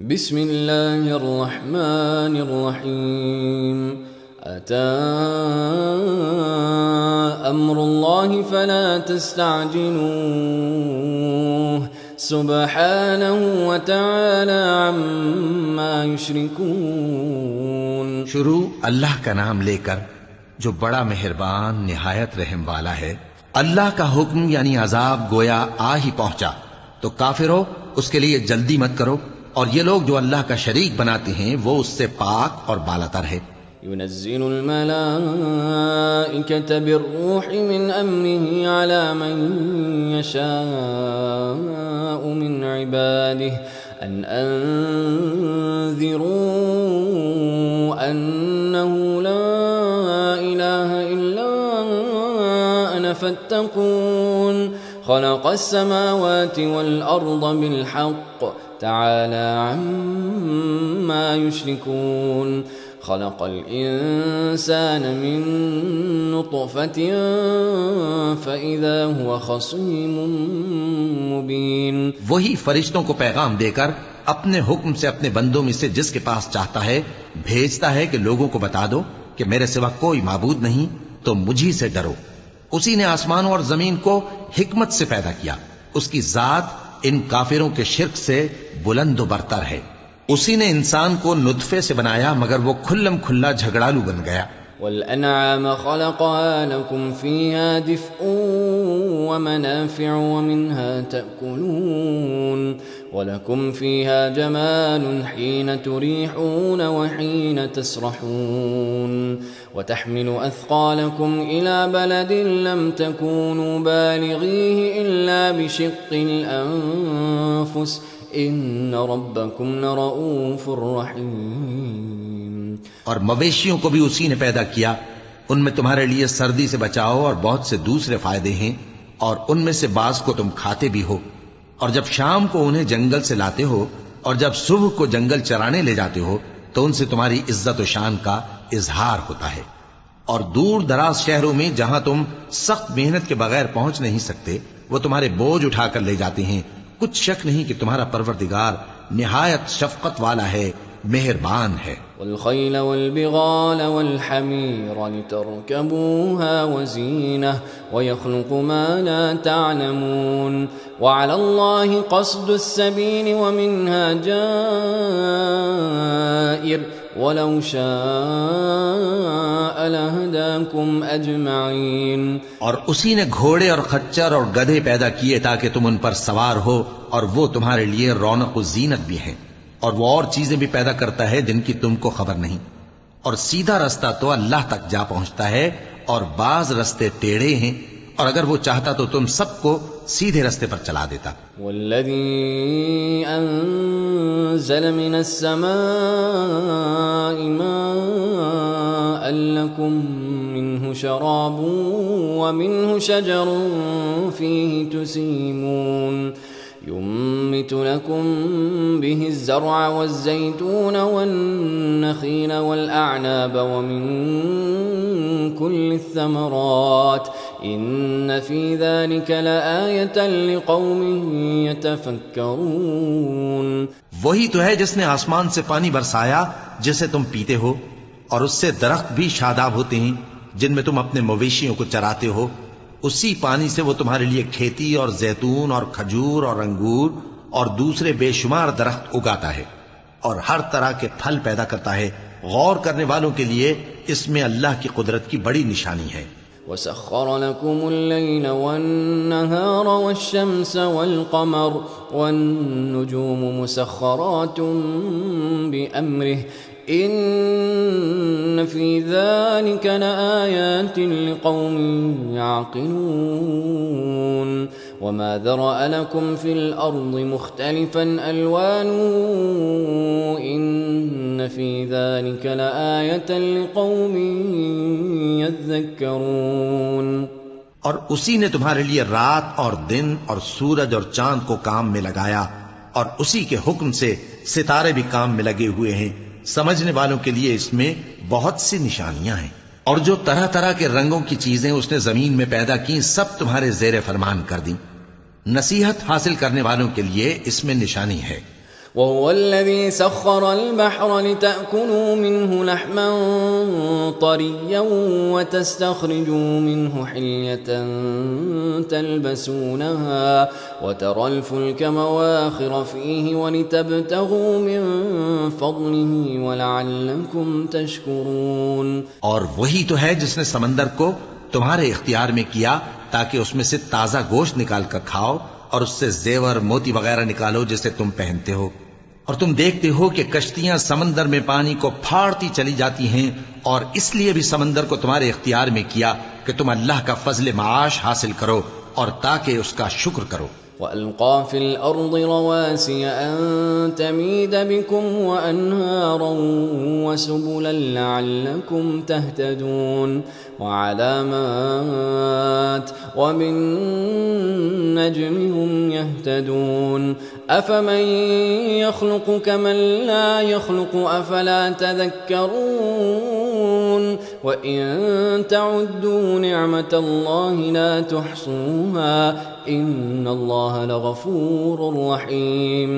بسم الله الرحمن الرحيم أتى أمر الله فلا تستعجلوه سبحانه وتعالى عما يشركون. شروع اللہ کا نام لے کر جو بڑا مہربان نہایت رحم والا ہے. اللہ کا حکم یعنی عذاب گویا آ ہی پہنچا تو کافرو اس کے لیے جلدی مت کرو، اور یہ لوگ جو اللہ کا شریک بناتے ہیں وہ اس سے پاک اور بالاتر ہے. ينزل الملائكة بالروح من أمره على من يشاء من عباده أن أنذروا أنه لا إله إلا أنا فاتقون. خلق السماوات والأرض بالحق تعالى عما يشركون. خلق الإنسان من نطفة فإذا هو خصيم مبين. وہی فرشتوں کو پیغام دے کر اپنے حکم سے اپنے بندوں میں سے جس کے پاس چاہتا ہے بھیجتا ہے کہ لوگوں کو بتا دو کہ میرے سوا کوئی معبود نہیں تو مجھی سے ڈرو. اسی نے آسمانوں اور زمین کو حکمت سے پیدا کیا. اس کی ذات ان کافروں کے شرک سے بلند و برتر ہے. اسی نے انسان کو نطفے سے بنایا مگر وہ کھلم کھلا جھگڑالو بن گیا. والأنعام خلقها لكم فيها دفء ومنافع ومنها تأكلون ولكم فيها جمال حين تريحون وحين تسرحون وتحمل أثقالكم إلى بلد لم تكونوا بالغيه إلا بشق الأنفس إن ربكم لرؤوف رحيم. اور مویشیوں کو بھی اسی نے پیدا کیا. ان میں تمہارے لیے سردی سے بچاؤ اور بہت سے دوسرے فائدے ہیں، اور ان میں سے بعض کو تم کھاتے بھی ہو. اور جب شام کو انہیں جنگل سے لاتے ہو اور جب صبح کو جنگل چرانے لے جاتے ہو تو ان سے تمہاری عزت و شان کا اظہار ہوتا ہے. اور دور دراز شہروں میں جہاں تم سخت محنت کے بغیر پہنچ نہیں سکتے وہ تمہارے بوجھ اٹھا کر لے جاتے ہیں. کچھ شک نہیں کہ تمہارا پروردگار نہایت شفقت والا ہے، مہربان ہے. والخيل والبغال والحمير لتركبوها وزينة ويخلق ما لا تعلمون وعلى الله قصد السبيل ومنها جائر ولو شاء لهداكم أجمعين. اور اسی نے گھوڑے اور خچر اور گدھے پیدا کیے تاکہ تم ان پر سوار ہو، اور وہ تمہارے لیے رونق و زینت بھی ہیں. اور وہ اور چیزیں بھی پیدا کرتا ہے جن کی تم کو خبر نہیں. اور سیدھا رستہ تو اللہ تک جا پہنچتا ہے اور بعض رستے ٹیڑھے ہیں، اور اگر وہ چاہتا تو تم سب کو سیدھے رستے پر چلا دیتا. والذی انزل من السماء ماء لکم منه شراب ومنه شجر فيه تسیمون ينبت لكم به الزرع والزيتون والنخيل والأعناب ومن كل الثمرات إن في ذلك لآية لقوم يتفكرون. وہی تو ہے جس نے آسمان سے پانی برسایا جسے تم پیتے ہو، اور اس سے درخت بھی شاداب ہوتے ہیں جن میں تم اپنے مویشیوں کو چراتے ہو. اسی پانی سے وہ تمہارے لیے کھیتی اور زیتون اور کھجور اور انگور اور دوسرے بے شمار درخت اگاتا ہے اور ہر طرح کے پھل پیدا کرتا ہے. غور کرنے والوں کے لیے اس میں اللہ کی قدرت کی بڑی نشانی ہے. وسخر لكم الليل والنهار والشمس والقمر والنجوم مسخرات بأمره إن في ذلك لآيات لقوم يعقلون. وما ذرأ لكم في الأرض مختلفا ألوانه إن في ذلك لآية لقوم يذكرون. اور اسی نے تمہارے لیے رات اور دن اور سورج اور چاند کو کام میں لگایا، اور اسی کے حکم سے ستارے بھی کام میں لگے ہوئے ہیں. سمجھنے والوں کے لیے اس میں بہت سی نشانیاں ہیں. اور جو طرح طرح کے رنگوں کی چیزیں اس نے زمین میں پیدا کی سب تمہارے زیر فرمان کر دیں. نصیحت حاصل کرنے والوں کے لیے اس میں نشانی ہے. وهو الذي سخر البحر لتأكلوا منه لحما طريا وتستخرجوا منه حلية تلبسونها وترى الفلك مواخر فيه ولتبتغوا من فضله ولعلكم تشكرون. اور وہی تو ہے جس نے سمندر کو تمہارے اختیار میں کیا تاکہ اس میں سے تازہ گوشت نکال کر کھاؤ اور اس سے زیور موتی وغیرہ نکالو جسے تم پہنتے ہو، اور تم دیکھتے ہو کہ کشتیاں سمندر میں پانی کو پھاڑتی چلی جاتی ہیں، اور اس لیے بھی سمندر کو تمہارے اختیار میں کیا کہ تم اللہ کا فضل معاش حاصل کرو اور تاکہ اس کا شکر کرو. وَأَلْقَى فِي الْأَرْضِ رَوَاسِيَ أَن تَمِيدَ بِكُمْ وَأَنْهَارًا وَسُبُلًا لَعَلَّكُمْ تَهْتَدُونَ وَعَلَامَاتٍ وَبِالنَّجْمِ هُمْ يَهْتَدُونَ أَفَمَن يَخْلُقُ كَمَن لَّا يَخْلُقُ أَفَلَا تَذَكَّرُونَ وَإِن تَعُدُّوا نِعْمَةَ اللَّهِ لَا تُحْصُوهَا ان اللہ لغفور رحیم.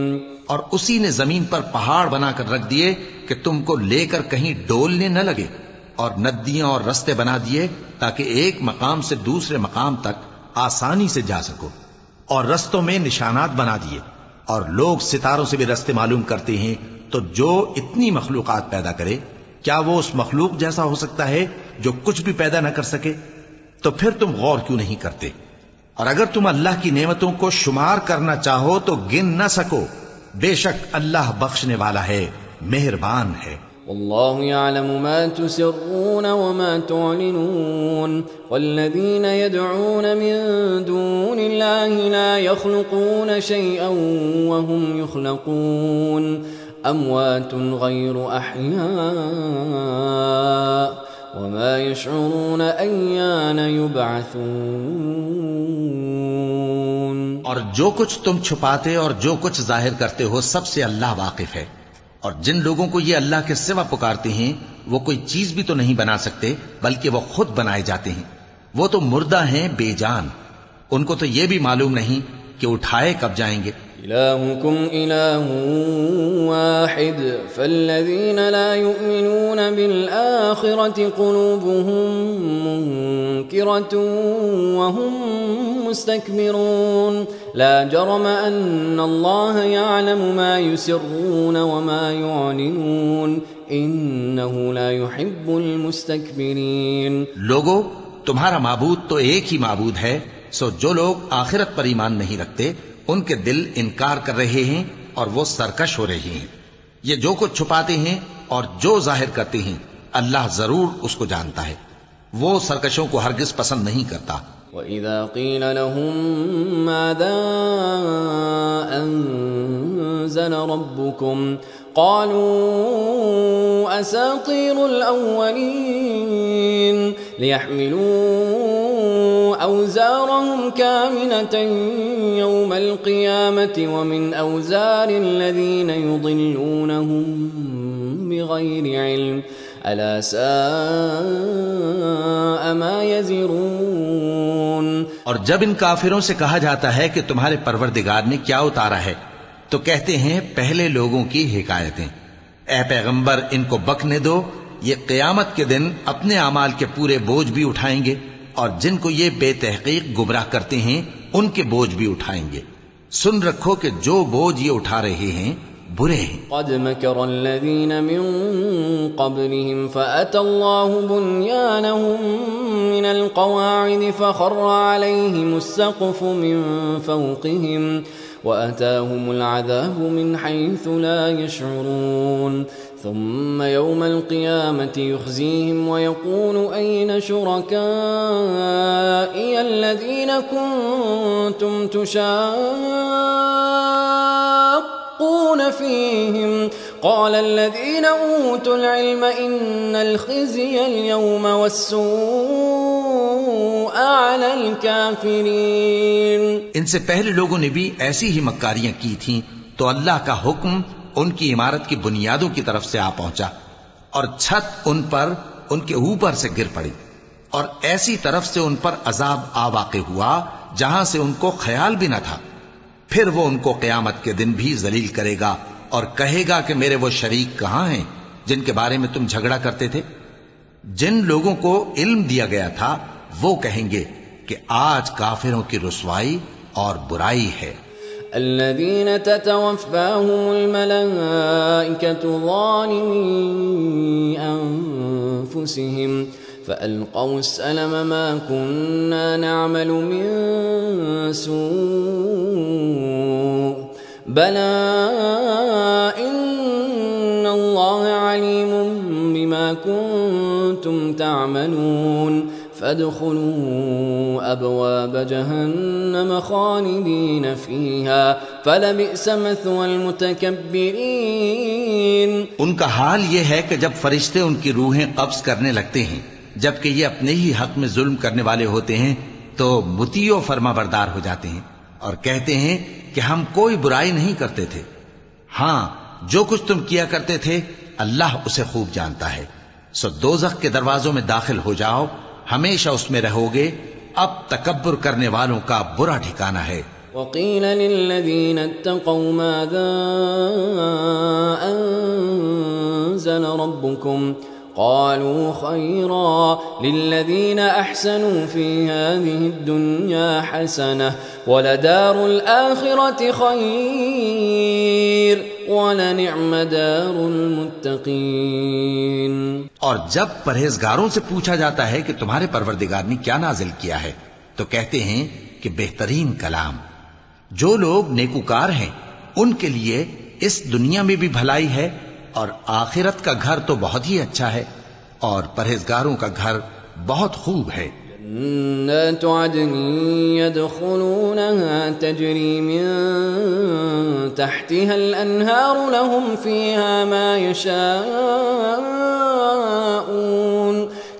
اور اسی نے زمین پر پہاڑ بنا کر رکھ دیے کہ تم کو لے کر کہیں ڈولنے نہ لگے، اور ندیاں اور رستے بنا دیے تاکہ ایک مقام سے دوسرے مقام تک آسانی سے جا سکو، اور رستوں میں نشانات بنا دیے. اور لوگ ستاروں سے بھی رستے معلوم کرتے ہیں. تو جو اتنی مخلوقات پیدا کرے، کیا وہ اس مخلوق جیسا ہو سکتا ہے جو کچھ بھی پیدا نہ کر سکے؟ تو پھر تم غور کیوں نہیں کرتے؟ اور اگر تم اللہ کی نعمتوں کو شمار کرنا چاہو تو گن نہ سکو. بے شک اللہ بخشنے والا ہے، مہربان ہے. والله يعلم ما تسرون وما تعلنون والذين يدعون من دون الله لا يخلقون شيئا وهم يخلقون أموات غير أحياء وما يشعرون أيان يبعثون. اور جو کچھ تم چھپاتے اور جو کچھ ظاہر کرتے ہو سب سے اللہ واقف ہے. اور جن لوگوں کو یہ اللہ کے سوا پکارتے ہیں وہ کوئی چیز بھی تو نہیں بنا سکتے بلکہ وہ خود بنائے جاتے ہیں. وہ تو مردہ ہیں بے جان، ان کو تو یہ بھی معلوم نہیں کہ اٹھائے کب جائیں گے. إلهكم إله واحد فالذين لا يؤمنون بالآخرة قلوبهم منكرة وهم مستكبرون لا جرم أن الله يعلم ما يسرون وما يعلنون إنه لا يحب المستكبرين. لوگو، تمہارا معبود تو ایک ہی معبود ہے، سو جو لوگ آخرت پر ایمان نہیں رکھتے ان کے دل انکار کر رہے ہیں اور وہ سرکش ہو رہے ہیں. یہ جو کچھ چھپاتے ہیں اور جو ظاہر کرتے ہیں اللہ ضرور اس کو جانتا ہے. وہ سرکشوں کو ہرگز پسند نہیں کرتا. وَإِذَا قِيلَ لَهُم مَّاذَا أَنزَلَ رَبُّكُمْ قَالُوا أَسَاطِيرُ الْأَوَّلِينَ لِيَحْمِلُوا أَوْزَارَهُمْ كَامِلَةً يَوْمَ الْقِيَامَةِ وَمِنْ أَوْزَارِ الَّذِينَ يُضِلُّونَهُم بِغَيْرِ عِلْمٍ أَلَا سَاءَ مَا يَزِرُونَ. اور جب ان کافروں سے کہا جاتا ہے کہ تمہارے پروردگار نے کیا اتارا ہے تو کہتے ہیں پہلے لوگوں کی حکایتیں. اے پیغمبر ان کو بکنے دو، یہ قیامت کے دن اپنے اعمال کے پورے بوجھ بھی اٹھائیں گے اور جن کو یہ بے تحقیق گمراہ کرتے ہیں ان کے بوجھ بھی اٹھائیں گے. سن رکھو کہ جو بوجھ یہ اٹھا رہے ہیں برے ہیں. قد مكر الذين من قبلهم فأتى الله بنيانهم من القواعد فخر عليهم السقف من فوقهم وأتاهم العذاب من حيث لا يشعرون. ثم يوم القيامة يخزيهم ويقول أين شركائي الذين كنتم تشاقون فيهم قال الذين أوتوا العلم إن الخزي اليوم والسوء على الكافرين. ان سے پہلے لوگوں نے بھی ایسی ہی مکاریاں کی تھیں تو اللہ کا حکم ان کی عمارت کی بنیادوں کی طرف سے آ پہنچا اور چھت ان پر ان کے اوپر سے گر پڑی، اور ایسی طرف سے ان پر عذاب آ واقع ہوا جہاں سے ان کو خیال بھی نہ تھا. پھر وہ ان کو قیامت کے دن بھی ذلیل کرے گا اور کہے گا کہ میرے وہ شریک کہاں ہیں جن کے بارے میں تم جھگڑا کرتے تھے؟ جن لوگوں کو علم دیا گیا تھا وہ کہیں گے کہ آج کافروں کی رسوائی اور برائی ہے۔ الذين تتوفاهم الملائكة ظالمي أنفسهم فألقوا السلم ما كنا نعمل من سوء بلى إن الله عليم بما كنتم تعملون فادخلوا أبواب جهنم خالدين فيها فلبئس مثوى المتكبرين۔ ان کا حال یہ ہے کہ جب فرشتے ان کی روحیں قبض کرنے لگتے ہیں جبکہ یہ اپنے ہی حق میں ظلم کرنے والے ہوتے ہیں تو مطیع و فرما بردار ہو جاتے ہیں اور کہتے ہیں کہ ہم کوئی برائی نہیں کرتے تھے۔ ہاں، جو کچھ تم کیا کرتے تھے اللہ اسے خوب جانتا ہے۔ سو دوزخ کے دروازوں میں داخل ہو جاؤ، ہمیشہ اس میں رہو گے، اب تکبر کرنے والوں کا برا ٹھکانہ ہے۔ وقيل للذين اتقوا ماذا أنزل ربكم قالوا خيرا للذين أحسنوا في هذه الدنيا حسنة ولدار الآخرة خير ولنعم دار المتقين۔ اور جب پرہیزگاروں سے پوچھا جاتا ہے کہ تمہارے پروردگار نے کیا نازل کیا ہے تو کہتے ہیں کہ بہترین کلام۔ جو لوگ نیکوکار ہیں ان کے لیے اس دنیا میں بھی بھلائی ہے اور آخرت کا گھر تو بہت ہی اچھا ہے، اور پرہیزگاروں کا گھر بہت خوب ہے۔ جنات عدن يدخلونها تجري من تحتها الأنهار لهم فيها ما يشاءون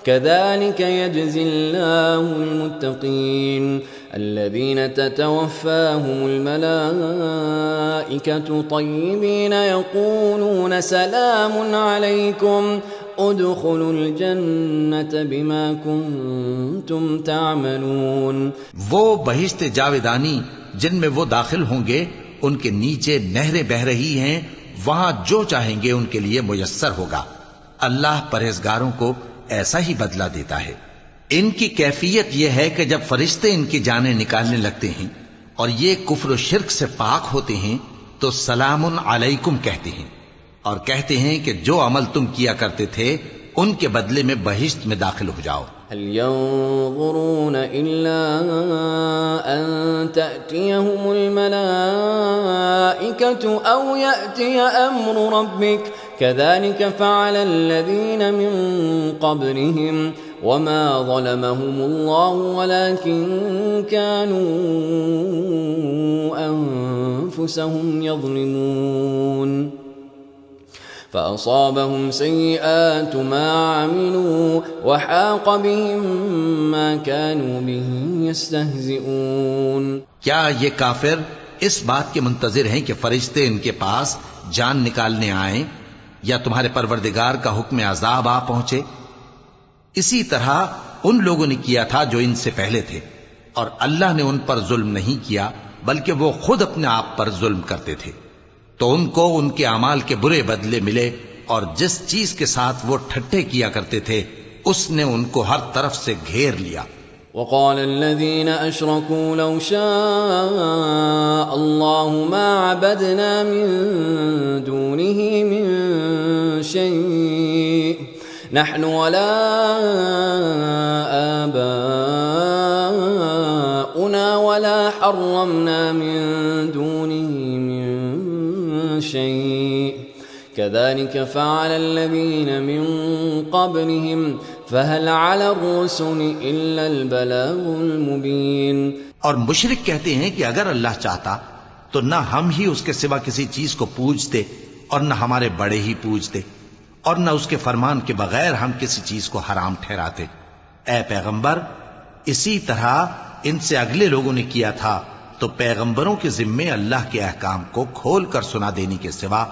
كذلك يجزي الله المتقين الذين تتوفاهم الملائكة طيبين يقولون سلام عليكم ادخلوا الجنة بما كنتم تعملون۔ وہ بہشت جاویدانی جن میں وہ داخل ہوں گے ان کے نیچے نہریں بہ رہی ہیں، وہاں جو چاہیں گے ان کے لیے میسر ہوگا۔ اللہ پرہیزگاروں کو ایسا ہی بدلہ دیتا ہے۔ ان کی کیفیت یہ ہے کہ جب فرشتے ان کی جانیں نکالنے لگتے ہیں اور یہ کفر و شرک سے پاک ہوتے ہیں تو سلام علیکم کہتے ہیں اور کہتے ہیں کہ جو عمل تم کیا کرتے تھے ان کے بدلے میں بہشت میں داخل ہو جاؤ۔ هل ينظرون إلا أن تأتيهم الملائكة أو يأتي أمر ربك كذلك فعل الذين من قبلهم وما ظلمهم الله ولكن كانوا أنفسهم يظلمون فأصابهم سيئات ما عملوا وحاق بهم ما كانوا به يستهزئون۔ کیا یہ کافر اس بات کے منتظر ہیں کہ فرشتے ان کے پاس جان نکالنے آئیں یا تمہارے پروردگار کا حکم عذاب آ پہنچے؟ اسی طرح ان لوگوں نے کیا تھا جو ان سے پہلے تھے، اور اللہ نے ان پر ظلم نہیں کیا بلکہ وہ خود اپنے آپ پر ظلم کرتے تھے، تو ان کو ان کے اعمال کے برے بدلے ملے، اور جس چیز کے ساتھ وہ ٹھٹھے کیا کرتے تھے اس نے ان کو ہر طرف سے گھیر لیا۔ وقال الذين أشركوا لو شاء الله ما عبدنا من دونه من شيء نحن ولا آباؤنا ولا حرمنا من دونه من شيء كذلك فعل الذين من قبلهم فهل على الرسل إلا البلاغ المبين۔ اور مشرک کہتے ہیں کہ اگر اللہ چاہتا تو نہ ہم ہی اس کے سوا کسی چیز کو پوجتے اور نہ ہمارے بڑے ہی پوجتے، اور نہ اس کے فرمان کے بغیر ہم کسی چیز کو حرام ٹھہراتے۔ اے پیغمبر، اسی طرح ان سے اگلے لوگوں نے کیا تھا، تو پیغمبروں کے ذمے اللہ کے احکام کو کھول کر سنا دینے کے سوا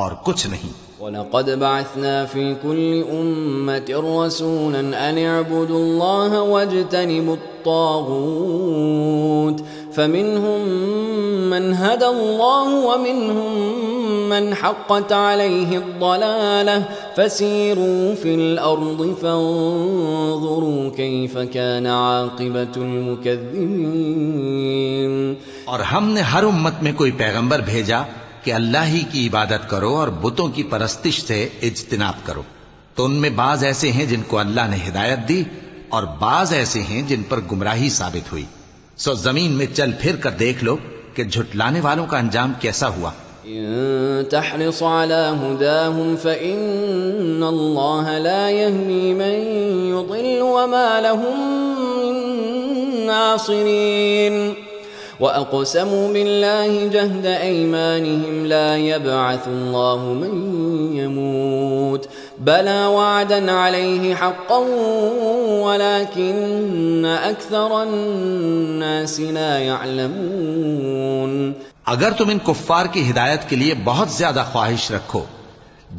اور کچھ نہیں۔ وَلَقَدْ بَعَثْنَا فِي كُلِّ أُمَّةٍ رَسُولًا أَنِ اعْبُدُوا اللَّهَ وَاجْتَنِبُوا الطَّاغُوتَ فَمِنْهُمْ مَنْ هَدَى اللَّهُ وَمِنْهُمْ من حقت عليه الضلالة فسيروا في الأرض فانظروا كيف كان عاقبة المكذبين. اور ہم نے ہر امت میں کوئی پیغمبر بھیجا کہ اللہ ہی کی عبادت کرو اور بتوں کی پرستش سے اجتناب کرو، تو ان میں بعض ایسے ہیں جن کو اللہ نے ہدایت دی اور بعض ایسے ہیں جن پر گمراہی ثابت ہوئی. سو زمین میں چل پھر کر دیکھ لو کہ جھٹلانے والوں کا انجام کیسا ہوا. إن تحرص على هداهم فإن الله لا يهدي من يضل وما لهم من ناصرين. وأقسموا بالله جهد أيمانهم لا يبعث الله من يموت بلى وعدا عليه حقا ولكن أكثر الناس لا يعلمون. اگر تم ان کفار کی ہدایت کے لیے بہت زیادہ خواہش رکھو،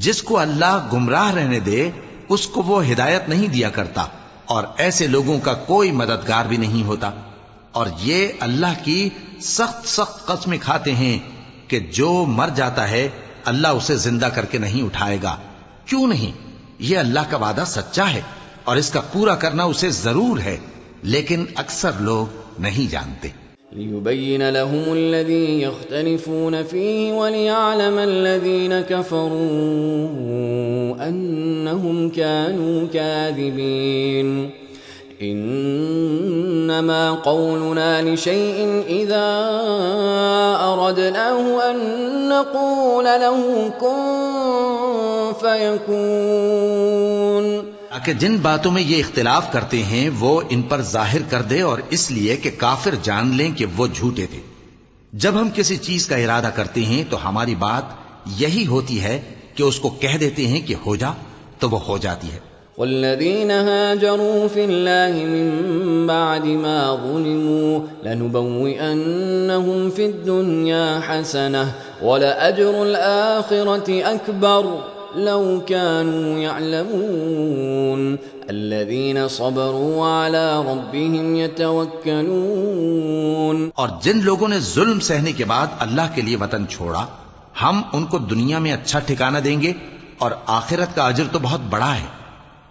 جس کو اللہ گمراہ رہنے دے اس کو وہ ہدایت نہیں دیا کرتا، اور ایسے لوگوں کا کوئی مددگار بھی نہیں ہوتا. اور یہ اللہ کی سخت سخت قسمیں کھاتے ہیں کہ جو مر جاتا ہے اللہ اسے زندہ کر کے نہیں اٹھائے گا. کیوں نہیں؟ یہ اللہ کا وعدہ سچا ہے اور اس کا پورا کرنا اسے ضرور ہے، لیکن اکثر لوگ نہیں جانتے. ليبين لهم الذي يختلفون فيه وليعلم الذين كفروا أنهم كانوا كاذبين. إنما قولنا لشيء إذا أردناه أن نقول له كن فيكون. کہ جن باتوں میں یہ اختلاف کرتے ہیں وہ ان پر ظاہر کر دے، اور اس لیے کہ کافر جان لیں کہ وہ جھوٹے تھے. جب ہم کسی چیز کا ارادہ کرتے ہیں تو ہماری بات یہی ہوتی ہے کہ اس کو کہہ دیتے ہیں کہ ہو جا، تو وہ ہو جاتی ہے. والذين هاجروا في الله من بعد ما ظلموا لنبوئنهم في الدنيا حسنة ولأجر الآخرة أكبر لو كانوا يعلمون. الذين صبروا وعلى ربهم يتوكلون. اور جن لوگوں نے ظلم سہنے کے بعد اللہ کے لیے وطن چھوڑا، ہم ان کو دنیا میں اچھا ٹھکانہ دیں گے اور آخرت کا اجر تو بہت بڑا ہے.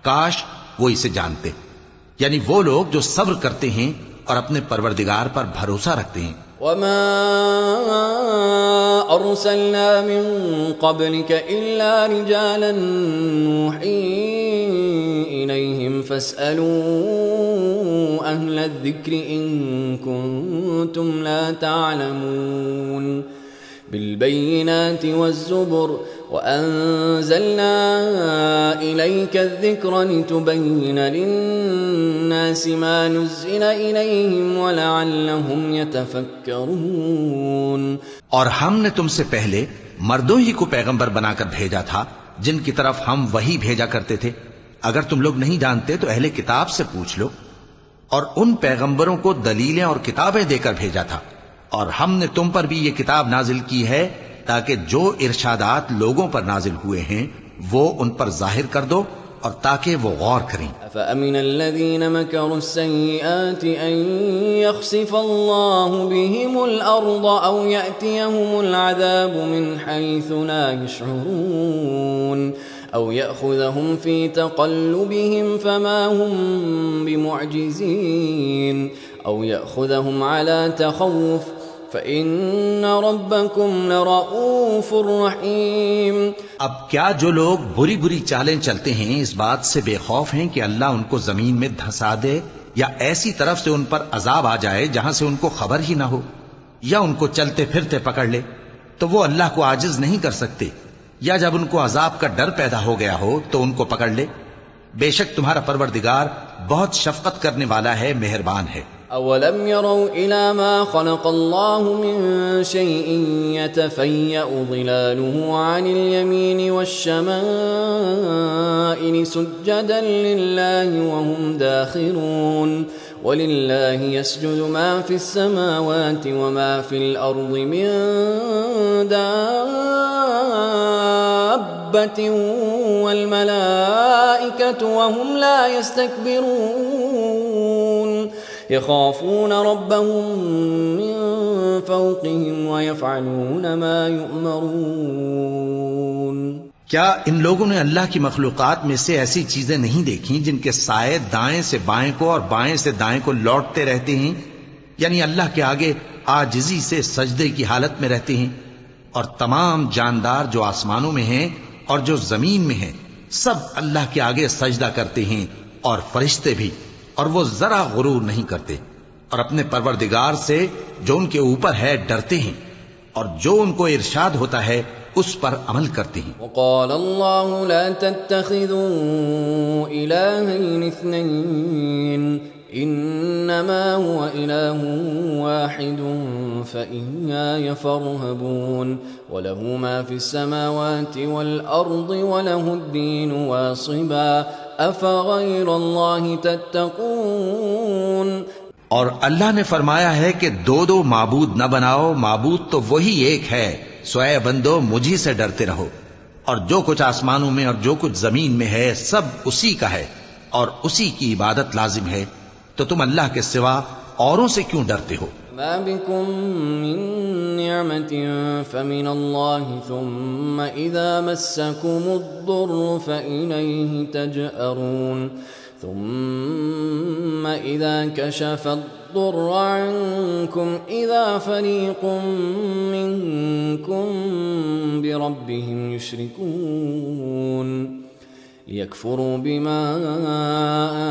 کاش وہ اسے جانتے. یعنی وہ لوگ جو صبر کرتے ہیں اور اپنے پروردگار پر بھروسہ رکھتے ہیں. وما أرسلنا من قبلك إلا رجالا نوحي إليهم فاسألوا أهل الذكر إن كنتم لا تعلمون. بالبينات والزبر وأنزلنا إليك الذكر لتبين للناس ما نزل إليهم ولعلهم يتفكرون. اور ہم نے تم سے پہلے مردوں ہی کو پیغمبر بنا کر بھیجا تھا جن کی طرف ہم وہی بھیجا کرتے تھے. اگر تم لوگ نہیں جانتے تو اہل کتاب سے پوچھ لو. اور ان پیغمبروں کو دلیلیں اور کتابیں دے کر بھیجا تھا. اور ہم نے تم پر بھی یہ کتاب نازل کی ہے تاکہ جو ارشادات لوگوں پر نازل ہوئے ہیں وہ ان پر ظاہر کر دو اور تاکہ وہ غور کریں. أفأمن الذين مكروا السيئات أن يخسف الله بهم الأرض أو يأتيهم العذاب من حيث لا يشعرون أو يأخذهم في تقلبهم فما هم بمعجزين أو يأخذهم على تخوف فإن ربكم لرؤوف رحيم. اب کیا جو لوگ بری بری چالیں چلتے ہیں اس بات سے بے خوف ہیں کہ اللہ ان کو زمین میں دھسا دے یا ایسی طرف سے ان پر عذاب آ جائے جہاں سے ان کو خبر ہی نہ ہو، یا ان کو چلتے پھرتے پکڑ لے، تو وہ اللہ کو عاجز نہیں کر سکتے، یا جب ان کو عذاب کا ڈر پیدا ہو گیا ہو تو ان کو پکڑ لے. بے شک تمہارا پروردگار بہت شفقت کرنے والا ہے، مہربان ہے. أولم يروا إلى ما خلق الله من شيء يتفيأ ظلاله عن اليمين والشمائل سجدا لله وهم داخرون. ولله يسجد ما في السماوات وما في الأرض من دابة والملائكة وهم لا يستكبرون يخافون ربهم من فوقهم ويفعلون ما يؤمرون. کیا ان لوگوں نے اللہ کی مخلوقات میں سے ایسی چیزیں نہیں دیکھی جن کے سائے دائیں سے بائیں کو اور بائیں سے دائیں کو لوٹتے رہتے ہیں؟ یعنی اللہ کے آگے عاجزی سے سجدے کی حالت میں رہتے ہیں. اور تمام جاندار جو آسمانوں میں ہیں اور جو زمین میں ہیں سب اللہ کے آگے سجدہ کرتے ہیں، اور فرشتے بھی، اور وہ ذرا غرور نہیں کرتے، اور اپنے پروردگار سے جو ان کے اوپر ہے ڈرتے ہیں، اور جو ان کو ارشاد ہوتا ہے اس پر عمل کرتے ہیں. وقال الله لا تتخذوا إلهين اثنين إنما هو إله واحد فإياي فارهبون وله ما في السماوات والأرض وله الدين واصبا أفغير الله تتقون. اور اللہ نے فرمایا ہے کہ دو دو معبود نہ بناؤ، معبود تو وہی ایک ہے، سو اے بندو مجھی سے ڈرتے رہو. اور جو کچھ آسمانوں میں اور جو کچھ زمین میں ہے سب اسی کا ہے اور اسی کی عبادت لازم ہے، تو تم اللہ کے سوا اوروں سے کیوں ڈرتے ہو؟ ما بكم من نعمة فمن الله ثم إذا مسكم الضر فإليه تجأرون ثم إذا كشف الضر عنكم إذا فريق منكم بربهم يشركون ليكفروا بما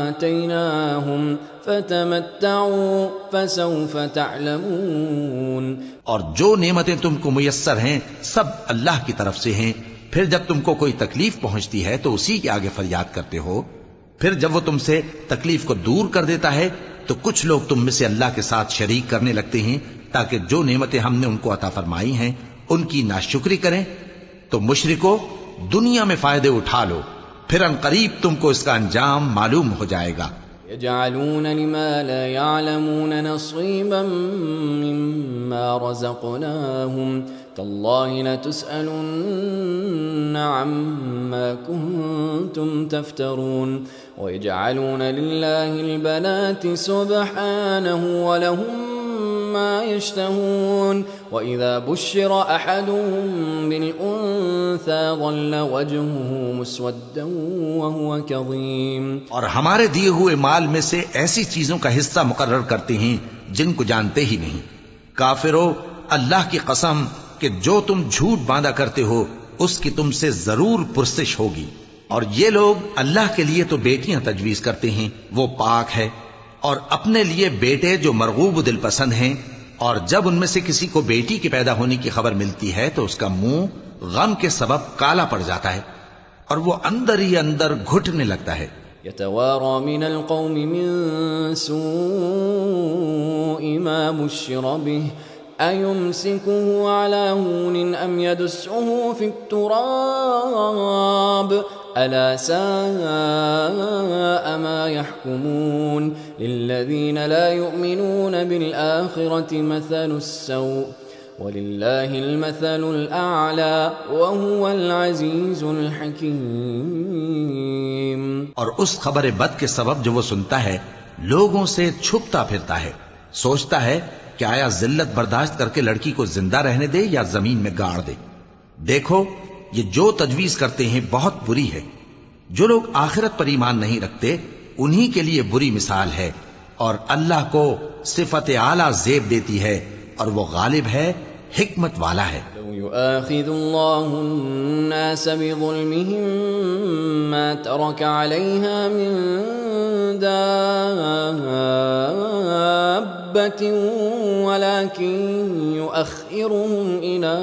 آتيناهم فتمتعوا فسوف تعلمون. اور جو نعمتیں تم کو میسر ہیں سب اللہ کی طرف سے ہیں. پھر جب تم کو کوئی تکلیف پہنچتی ہے تو اسی کے آگے فریاد کرتے ہو. پھر جب وہ تم سے تکلیف کو دور کر دیتا ہے تو کچھ لوگ تم میں سے اللہ کے ساتھ شریک کرنے لگتے ہیں تاکہ جو نعمتیں ہم نے ان کو عطا فرمائی ہیں ان کی ناشکری کریں. تو مشرکو دنیا میں فائدے اٹھا لو، پھر ان قریب تم کو اس کا انجام معلوم ہو جائے گا. يجعلون لما لا يعلمون نصيبا مما رزقناهم تالله لتسألن عما كنتم تفترون. ويجعلون لله البنات سبحانه ولهم ما يشتهون وإذا بشر أحدهم بالأنثى ظل وجهه مسودا وهو كظيم. اور ہمارے دیے ہوئے مال میں سے ایسی چیزوں کا حصہ مقرر کرتے ہیں جن کو جانتے ہی نہیں. کافرو اللہ کی قسم کہ جو تم جھوٹ باندھا کرتے ہو اس کی تم سے ضرور پرسش ہوگی. اور یہ لوگ اللہ کے لیے تو بیٹیاں تجویز کرتے ہیں، وہ پاک ہے، اور اپنے لیے بیٹے جو مرغوب دل پسند ہیں. اور جب ان میں سے کسی کو بیٹی کے پیدا ہونے کی خبر ملتی ہے تو اس کا منہ غم کے سبب کالا پڑ جاتا ہے اور وہ اندر ہی اندر گھٹنے لگتا ہے. يتوارى من القوم من سوء ما بشر به أيمسكه على هون أم يدسه في التراب ألا ساء ما يحكمون. للذين لا يؤمنون بالآخرة مثل السوء ولله المثل الأعلى وهو العزيز الحكيم. اور اس خبر بد کے سبب جو وہ سنتا ہے لوگوں سے چھپتا پھرتا ہے، سوچتا ہے کہ آیا ذلت برداشت کر کے لڑکی کو زندہ رہنے دے یا زمین میں گاڑ دے. دیکھو یہ جو تجویز کرتے ہیں بہت بری ہے. جو لوگ آخرت پر ایمان نہیں رکھتے انہی کے لیے بری مثال ہے. اور اللہ کو صفت اعلیٰ زیب دیتی ہے اور وہ غالب ہے، حکمت والا ہے. لو يؤاخذ الله الناس بظلمهم ما ترك عليها من دابة ولكن يؤخرهم إلى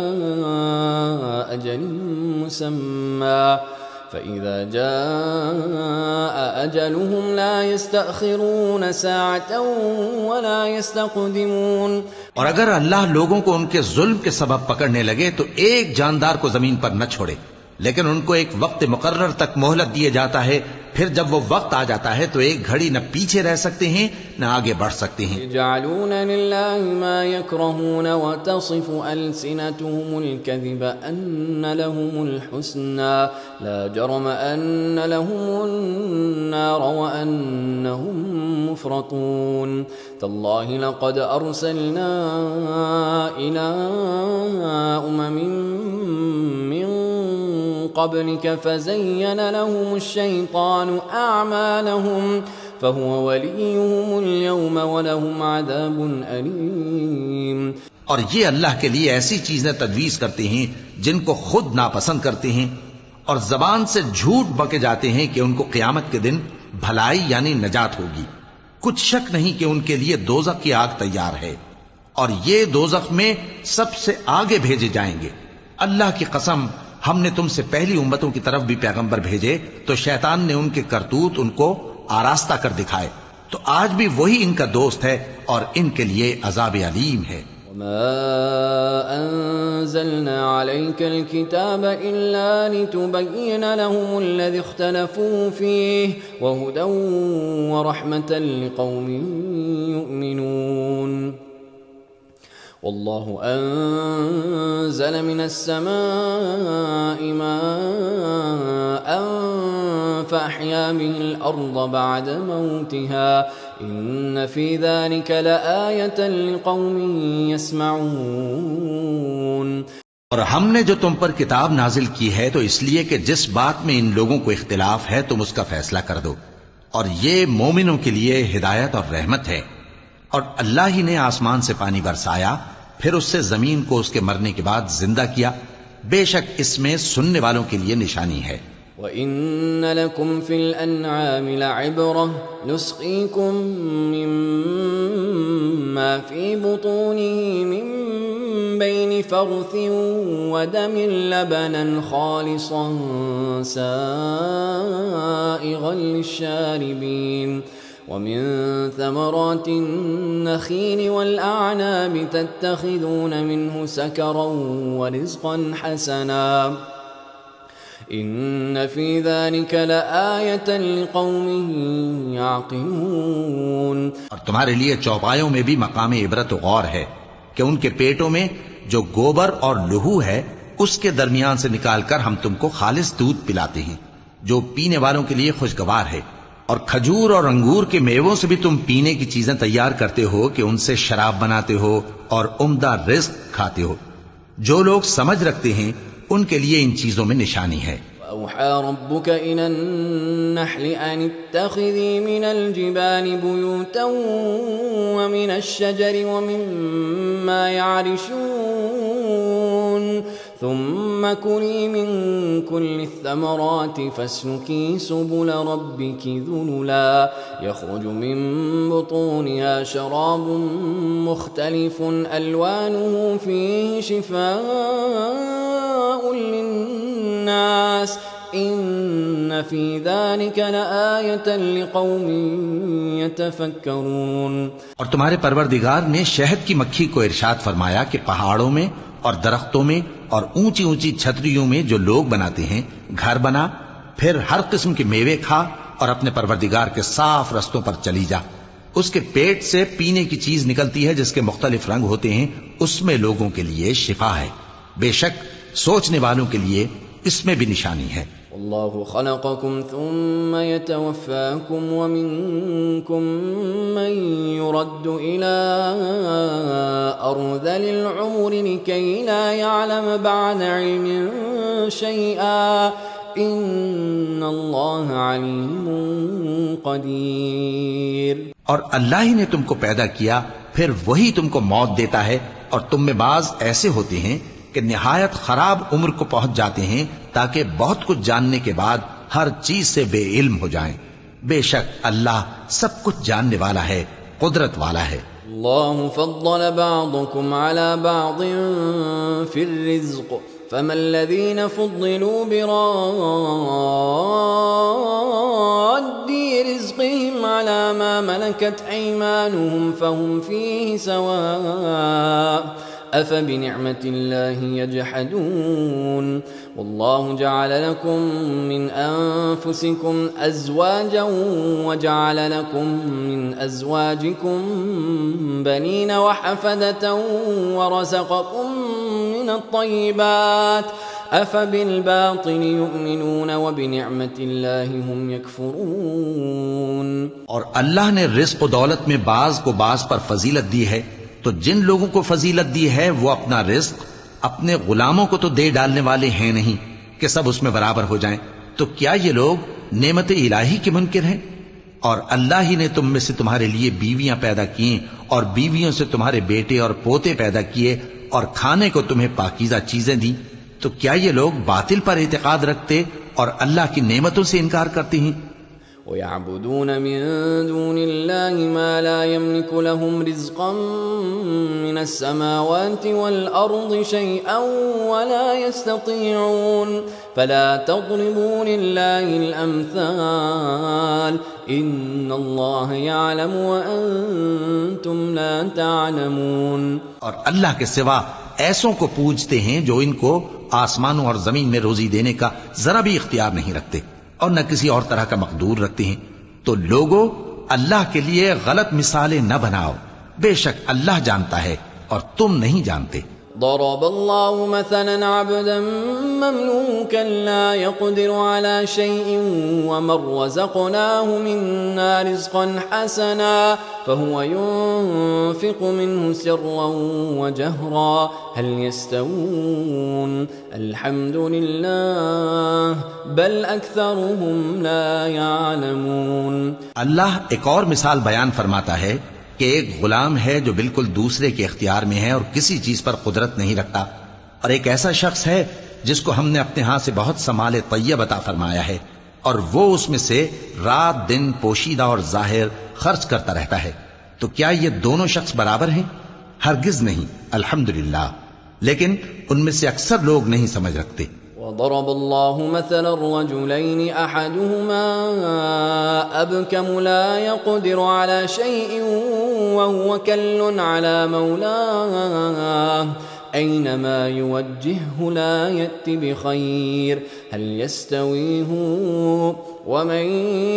أجل مسمى فإذا جاء أجلهم لا يستأخرون ساعة ولا يستقدمون. اور اگر اللہ لوگوں کو ان کے ظلم کے سبب پکڑنے لگے تو ایک جاندار کو زمین پر نہ چھوڑے، لیکن ان کو ایک وقت مقرر تک مہلت دیے جاتا ہے. پھر جب وہ وقت آ جاتا ہے تو ایک گھڑی نہ پیچھے رہ سکتے ہیں نہ آگے بڑھ سکتے ہیں. يجعلون لله ما يكرهون وتصف ألسنتهم الكذب أن لهم الحسنى لا جرم أن لهم النار وأنهم مفرطون. تالله لقد أرسلنا إلى من قبلك فزين لهم الشيطان أعمالهم فهو وليهم اليوم ولهم عذاب أليم. اور یہ اللہ کے لیے ایسی چیزیں تجویز کرتے ہیں جن کو خود ناپسند کرتے ہیں، اور زبان سے جھوٹ بکے جاتے ہیں کہ ان کو قیامت کے دن بھلائی یعنی نجات ہوگی. کچھ شک نہیں کہ ان کے لیے دوزخ کی آگ تیار ہے، اور یہ دوزخ میں سب سے آگے بھیجے جائیں گے. اللہ کی قسم، ہم نے تم سے پہلی امتوں کی طرف بھی پیغمبر بھیجے تو شیطان نے ان کے کرتوت ان کو آراستہ کر دکھائے، تو آج بھی وہی ان کا دوست ہے اور ان کے لیے عذاب علیم ہے. وما أنزلنا عليك الكتاب إلا لتبين لهم الذي اختلفوا فيه وهدى ورحمة لقوم يؤمنون. والله أنزل من السماء ماء فأحيا به الأرض بعد موتها إن في ذلك لآية لقوم يسمعون. اور ہم نے جو تم پر کتاب نازل کی ہے تو اس لیے کہ جس بات میں ان لوگوں کو اختلاف ہے تم اس کا فیصلہ کر دو، اور یہ مومنوں کے لیے ہدایت اور رحمت ہے. اور اللہ ہی نے آسمان سے پانی برسایا، پھر اس سے زمین کو اس کے مرنے کے بعد زندہ کیا. بے شک اس میں سننے والوں کے لیے نشانی ہے. وَإِنَّ لَكُمْ فِي الْأَنْعَامِ لَعِبْرَةً نُسْقِيكُم مِّمَّا فِي بُطُونِهِ مِن بَيْنِ فَرْثٍ وَدَمٍ لَبَنًا خَالِصًا سَائِغًا لِّلشَّارِبِينَ ومن ثمرات النخيل والأعناب تتخذون منه سكرا ورزقا حسنا إن في ذلك لآية لقوم يعقلون. اور تمہارے لیے چوپایوں میں بھی مقام عبرت و غور ہے کہ ان کے پیٹوں میں جو گوبر اور لہو ہے اس کے درمیان سے نکال کر ہم تم کو خالص دودھ پلاتے ہیں جو پینے والوں کے لیے خوشگوار ہے. اور کھجور اور انگور کے میووں سے بھی تم پینے کی چیزیں تیار کرتے ہو کہ ان سے شراب بناتے ہو اور عمدہ رزق کھاتے ہو. جو لوگ سمجھ رکھتے ہیں ان کے لیے ان چیزوں میں نشانی ہے. وأوحى ربك إلى النحل أن اتخذي من الجبال بيوتا ومن الشجر ومما يعرشون ثم كلي من كل الثمرات فاسلكي سبل ربك ذللا يخرج من بطونها شراب مختلف ألوانه فيه شفاء للناس إن في ذلك لآية لقوم يتفكرون. اور تمہارے پروردگار نے شہد کی مکھی کو ارشاد فرمایا کہ پہاڑوں میں اور درختوں میں اور اونچی اونچی چھتریوں میں جو لوگ بناتے ہیں گھر بنا، پھر ہر قسم کے میوے کھا اور اپنے پروردگار کے صاف رستوں پر چلی جا. اس کے پیٹ سے پینے کی چیز نکلتی ہے جس کے مختلف رنگ ہوتے ہیں، اس میں لوگوں کے لیے شفا ہے. بے شک سوچنے والوں کے لیے اس میں بھی نشانی ہے. والله خلقكم ثم يتوفاكم ومنكم من يرد إلى أرذل العمر لكي لا يعلم بعد علم شيئا إن الله عليم قدير. اور اللہ ہی نے تم کو پیدا کیا، پھر وہی تم کو موت دیتا ہے، اور تم میں بعض ایسے ہوتے ہیں کہ نہایت خراب عمر کو پہنچ جاتے ہیں تاکہ بہت کچھ جاننے کے بعد ہر چیز سے بے علم ہو جائیں. بے شک اللہ سب کچھ جاننے والا ہے، قدرت والا ہے. اللہ فضل بعضكم على بعض في الرزق فما الذين فضلوا براد رزقهم على ما ملكت أيمانهم فهم فيه سواء أفبنعمة الله يجحدون والله جعل لكم من أنفسكم أزواجا وجعل لكم من أزواجكم بنين وحفدة ورزقكم من الطيبات أفبالباطل يؤمنون وبنعمة الله هم يكفرون. اور اللہ نے رزق و دولت میں بعض کو بعض پر فضیلت دی ہے، تو جن لوگوں کو فضیلت دی ہے وہ اپنا رزق اپنے غلاموں کو تو دے ڈالنے والے ہیں نہیں کہ سب اس میں برابر ہو جائیں. تو کیا یہ لوگ نعمت الہی کے منکر ہیں؟ اور اللہ ہی نے تم میں سے تمہارے لیے بیویاں پیدا کی اور بیویوں سے تمہارے بیٹے اور پوتے پیدا کیے اور کھانے کو تمہیں پاکیزہ چیزیں دی. تو کیا یہ لوگ باطل پر اعتقاد رکھتے اور اللہ کی نعمتوں سے انکار کرتے ہیں؟ وَيَعْبُدُونَ مِن دُونِ اللَّهِ مَا لَا يَمْلِكُ لَهُمْ رِزْقًا مِّنَ السَّمَاوَاتِ وَالْأَرْضِ شَيْئًا وَلَا يَسْتَطِيعُونَ فَلَا تَضْرِبُوا لِلَّهِ الْأَمْثَالَ إِنَّ اللَّهَ يَعْلَمُ وَأَنْتُمْ لَا تَعْلَمُونَ. اور اللہ کے سوا ایسوں کو پوجتے ہیں جو ان کو آسمانوں اور زمین میں روزی دینے کا ذرا بھی اختیار نہیں رکھتے اور نہ کسی اور طرح کا مقدور رکھتے ہیں. تو لوگو اللہ کے لیے غلط مثالیں نہ بناؤ، بے شک اللہ جانتا ہے اور تم نہیں جانتے. ضرب الله مثلا عبدا مملوكا لا يقدر على شيء ومن رزقناه منا رزقا حسنا فهو ينفق منه سرا وجهرا هل يستوون الحمد لله بل أكثرهم لا يعلمون. اللہ ایک اور مثال بیان فرماتا ہے کہ ایک غلام ہے جو بالکل دوسرے کے اختیار میں ہے اور کسی چیز پر قدرت نہیں رکھتا، اور ایک ایسا شخص ہے جس کو ہم نے اپنے ہاں سے بہت سا مال طیب عطا فرمایا ہے اور وہ اس میں سے رات دن پوشیدہ اور ظاہر خرچ کرتا رہتا ہے. تو کیا یہ دونوں شخص برابر ہیں؟ ہرگز نہیں. الحمدللہ، لیکن ان میں سے اکثر لوگ نہیں سمجھ رکھتے. وضرب الله مثلا الرجلين أحدهما أبكم لا يقدر على شيء وهو كل على مولاه أينما يوجهه لا يأت بخير هل يستوي هو ومن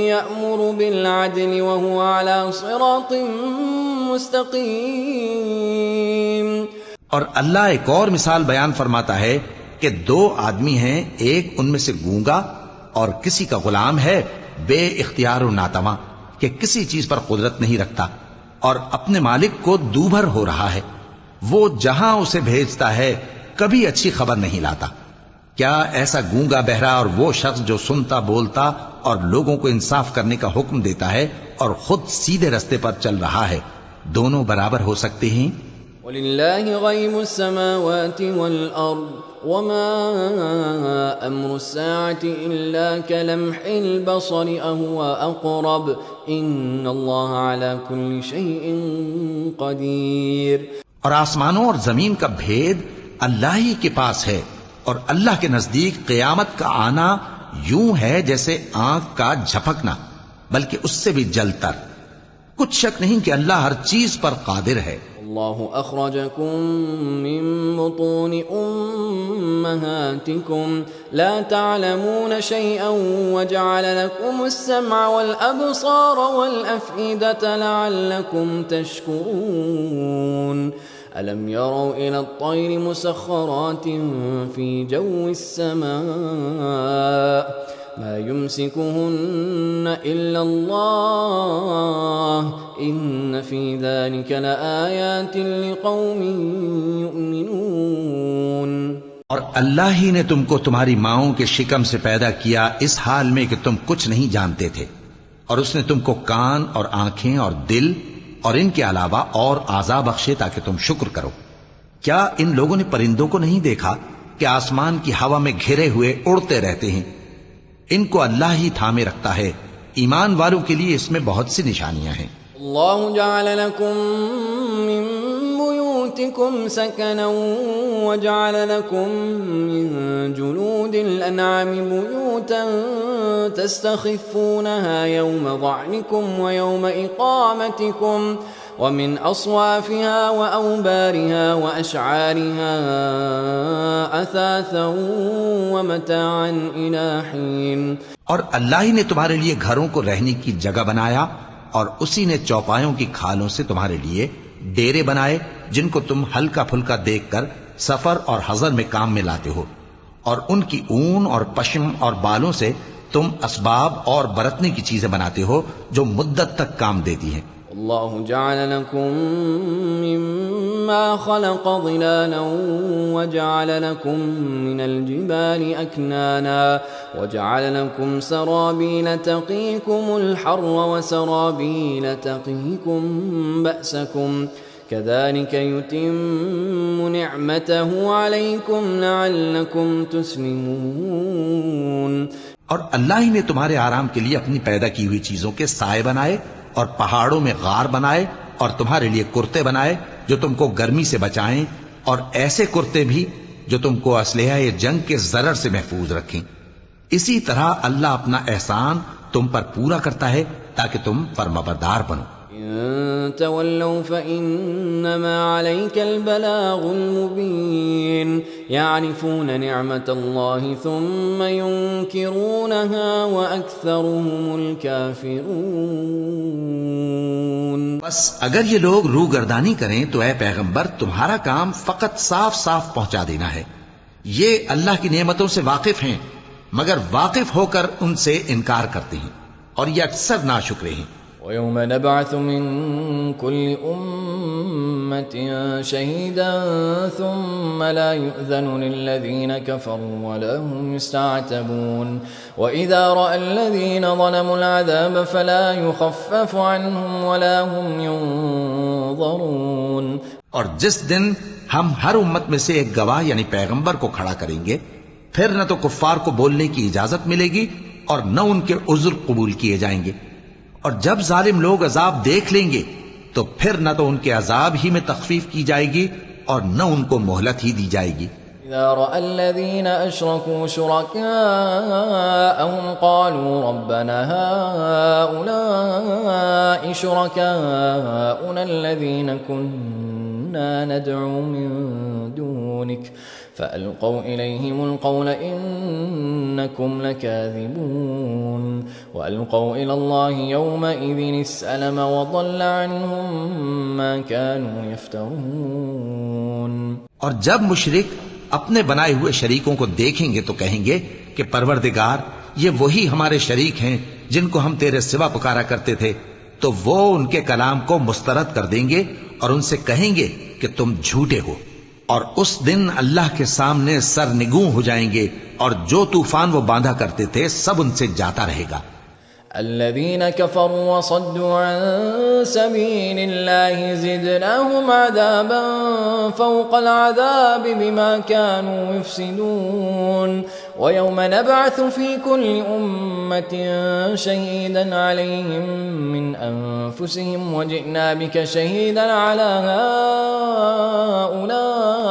يأمر بالعدل وهو على صراط مستقيم. اور اللہ ایک اور مثال بیان فرماتا ہے کہ دو آدمی ہیں، ایک ان میں سے گونگا اور کسی کا غلام ہے بے اختیار و ناتواں کہ کسی چیز پر قدرت نہیں رکھتا اور اپنے مالک کو دوبھر ہو رہا ہے. وہ جہاں اسے بھیجتا ہے کبھی اچھی خبر نہیں لاتا. کیا ایسا گونگا بہرا اور وہ شخص جو سنتا بولتا اور لوگوں کو انصاف کرنے کا حکم دیتا ہے اور خود سیدھے رستے پر چل رہا ہے، دونوں برابر ہو سکتے ہیں؟ وَلِلَّهِ غَيْبُ السَّمَاوَاتِ وَالْأَرْضِ وَمَا أَمْرُ السَّاعَةِ إِلَّا كَلَمْحِ الْبَصَرِ أَهُوَ أَقْرَبُ إِنَّ اللَّهَ عَلَى كُلِّ شَيْءٍ قَدِيرٌ. اور آسمانوں اور زمین کا بھید اللہ ہی کے پاس ہے، اور اللہ کے نزدیک قیامت کا آنا یوں ہے جیسے آنکھ کا جھپکنا، بلکہ اس سے بھی جلتر. کچھ شک نہیں کہ اللہ ہر چیز پر قادر ہے. اللہ اخرجکم من بطون امہاتکم لا تعلمون شیئا وجعل لکم السمع والابصار والافئدة لعلکم تشکرون. ألم يروا إلى الطير مسخرات في جو السماء ما يمسكهن إلا الله إن في ذلك لآيات لقوم يؤمنون. اور اللہ ہی نے تم کو تمہاری ماؤں کے شکم سے پیدا کیا اس حال میں کہ تم کچھ نہیں جانتے تھے، اور اس نے تم کو کان اور آنکھیں اور دل اور ان کے علاوہ اور اعضاء بخشے تاکہ تم شکر کرو. کیا ان لوگوں نے پرندوں کو نہیں دیکھا کہ آسمان کی ہوا میں گھرے ہوئے اڑتے رہتے ہیں؟ ان کو اللہ ہی تھامے رکھتا ہے. ایمان والوں کے لیے اس میں بہت سی نشانیاں ہیں. اللہ جعل لکم من بیوتکم سکنا وجعل لکم من جلود الانعام بیوتا تستخفونها یوم ضعنکم ویوم اقامتکم ومن أصوافها وأوبارها وأشعارها أثاثا ومتاعا إلى حين. اور اللہ ہی نے تمہارے لیے گھروں کو رہنے کی جگہ بنایا، اور اسی نے چوپایوں کی کھالوں سے تمہارے لیے ڈیرے بنائے جن کو تم ہلکا پھلکا دیکھ کر سفر اور حضر میں کام میں لاتے ہو، اور ان کی اون اور پشم اور بالوں سے تم اسباب اور برتنے کی چیزیں بناتے ہو جو مدت تک کام دیتی ہیں. اللہ جعل لكم مما خلق ظلالا وجعل لكم من الجبال أكنانا وجعل لكم سرابيل تقيكم الحر وسرابيل تقيكم بأسكم كذلك يتم نعمته عليكم لعلكم تسلمون. اور اللہ ہی نے تمہارے آرام کے لیے اپنی پیدا کی ہوئی چیزوں کے سائے بنائے اور پہاڑوں میں غار بنائے اور تمہارے لیے کرتے بنائے جو تم کو گرمی سے بچائیں، اور ایسے کرتے بھی جو تم کو اسلحہ جنگ کے ضرر سے محفوظ رکھیں. اسی طرح اللہ اپنا احسان تم پر پورا کرتا ہے تاکہ تم فرمانبردار بنو. إن تولوا فإنما عليك البلاغ المبين يعرفون نعمة الله ثم ينكرونها وأكثرهم الكافرون. بس اگر یہ لوگ روگردانی کریں تو اے پیغمبر تمہارا کام فقط صاف صاف پہنچا دینا ہے. یہ اللہ کی نعمتوں سے واقف ہیں مگر واقف ہو کر ان سے انکار کرتے ہیں اور یہ اکثر ناشکرے ہیں. وَيَوْمَ نَبْعَثُ مِن كُلِّ أُمَّةٍ شَهِيدًا ثُمَّ لَا يُؤْذَنُ لِلَّذِينَ كَفَرُوا وَلَا هُمْ يُسْتَعْتَبُونَ وَإِذَا رَأَى الَّذِينَ ظَلَمُوا الْعَذَابَ فَلَا يُخَفَّفُ عَنْهُمْ وَلَا هُمْ يُنظَرُونَ. اور جس دن ہم ہر امت میں سے ایک گواہ یعنی پیغمبر کو کھڑا کریں گے، پھر نہ تو کفار کو بولنے کی اجازت ملے گی اور نہ ان کے عذر قبول کیے جائیں گے. اور جب ظالم لوگ عذاب دیکھ لیں گے تو پھر نہ تو ان کے عذاب ہی میں تخفیف کی جائے گی اور نہ ان کو مہلت ہی دی جائے گی. إذا رأى الذين أشركوا شركاءهم قالوا ربنا هؤلاء شركاؤنا الذين كنا ندعو من دونك فألقوا إليهم القول إنكم لكاذبون وألقوا إلى الله يومئذ السلم وضل عنهم ما كانوا يفترون. اور جب مشرک اپنے بنائے ہوئے شریکوں کو دیکھیں گے تو کہیں گے کہ پروردگار یہ وہی ہمارے شریک ہیں جن کو ہم تیرے سوا پکارا کرتے تھے، تو وہ ان کے کلام کو مسترد کر دیں گے اور ان سے کہیں گے کہ تم جھوٹے ہو. اور اس دن اللہ کے سامنے سرنگوں ہو جائیں گے اور جو طوفان وہ باندھا کرتے تھے سب ان سے جاتا رہے گا. الذين كفروا وصدوا عن سبيل الله زدناهم عذابا فوق العذاب بما كانوا يفسدون ويوم نبعث في كل أمة شهيدا عليهم من أنفسهم وجئنا بك شهيدا على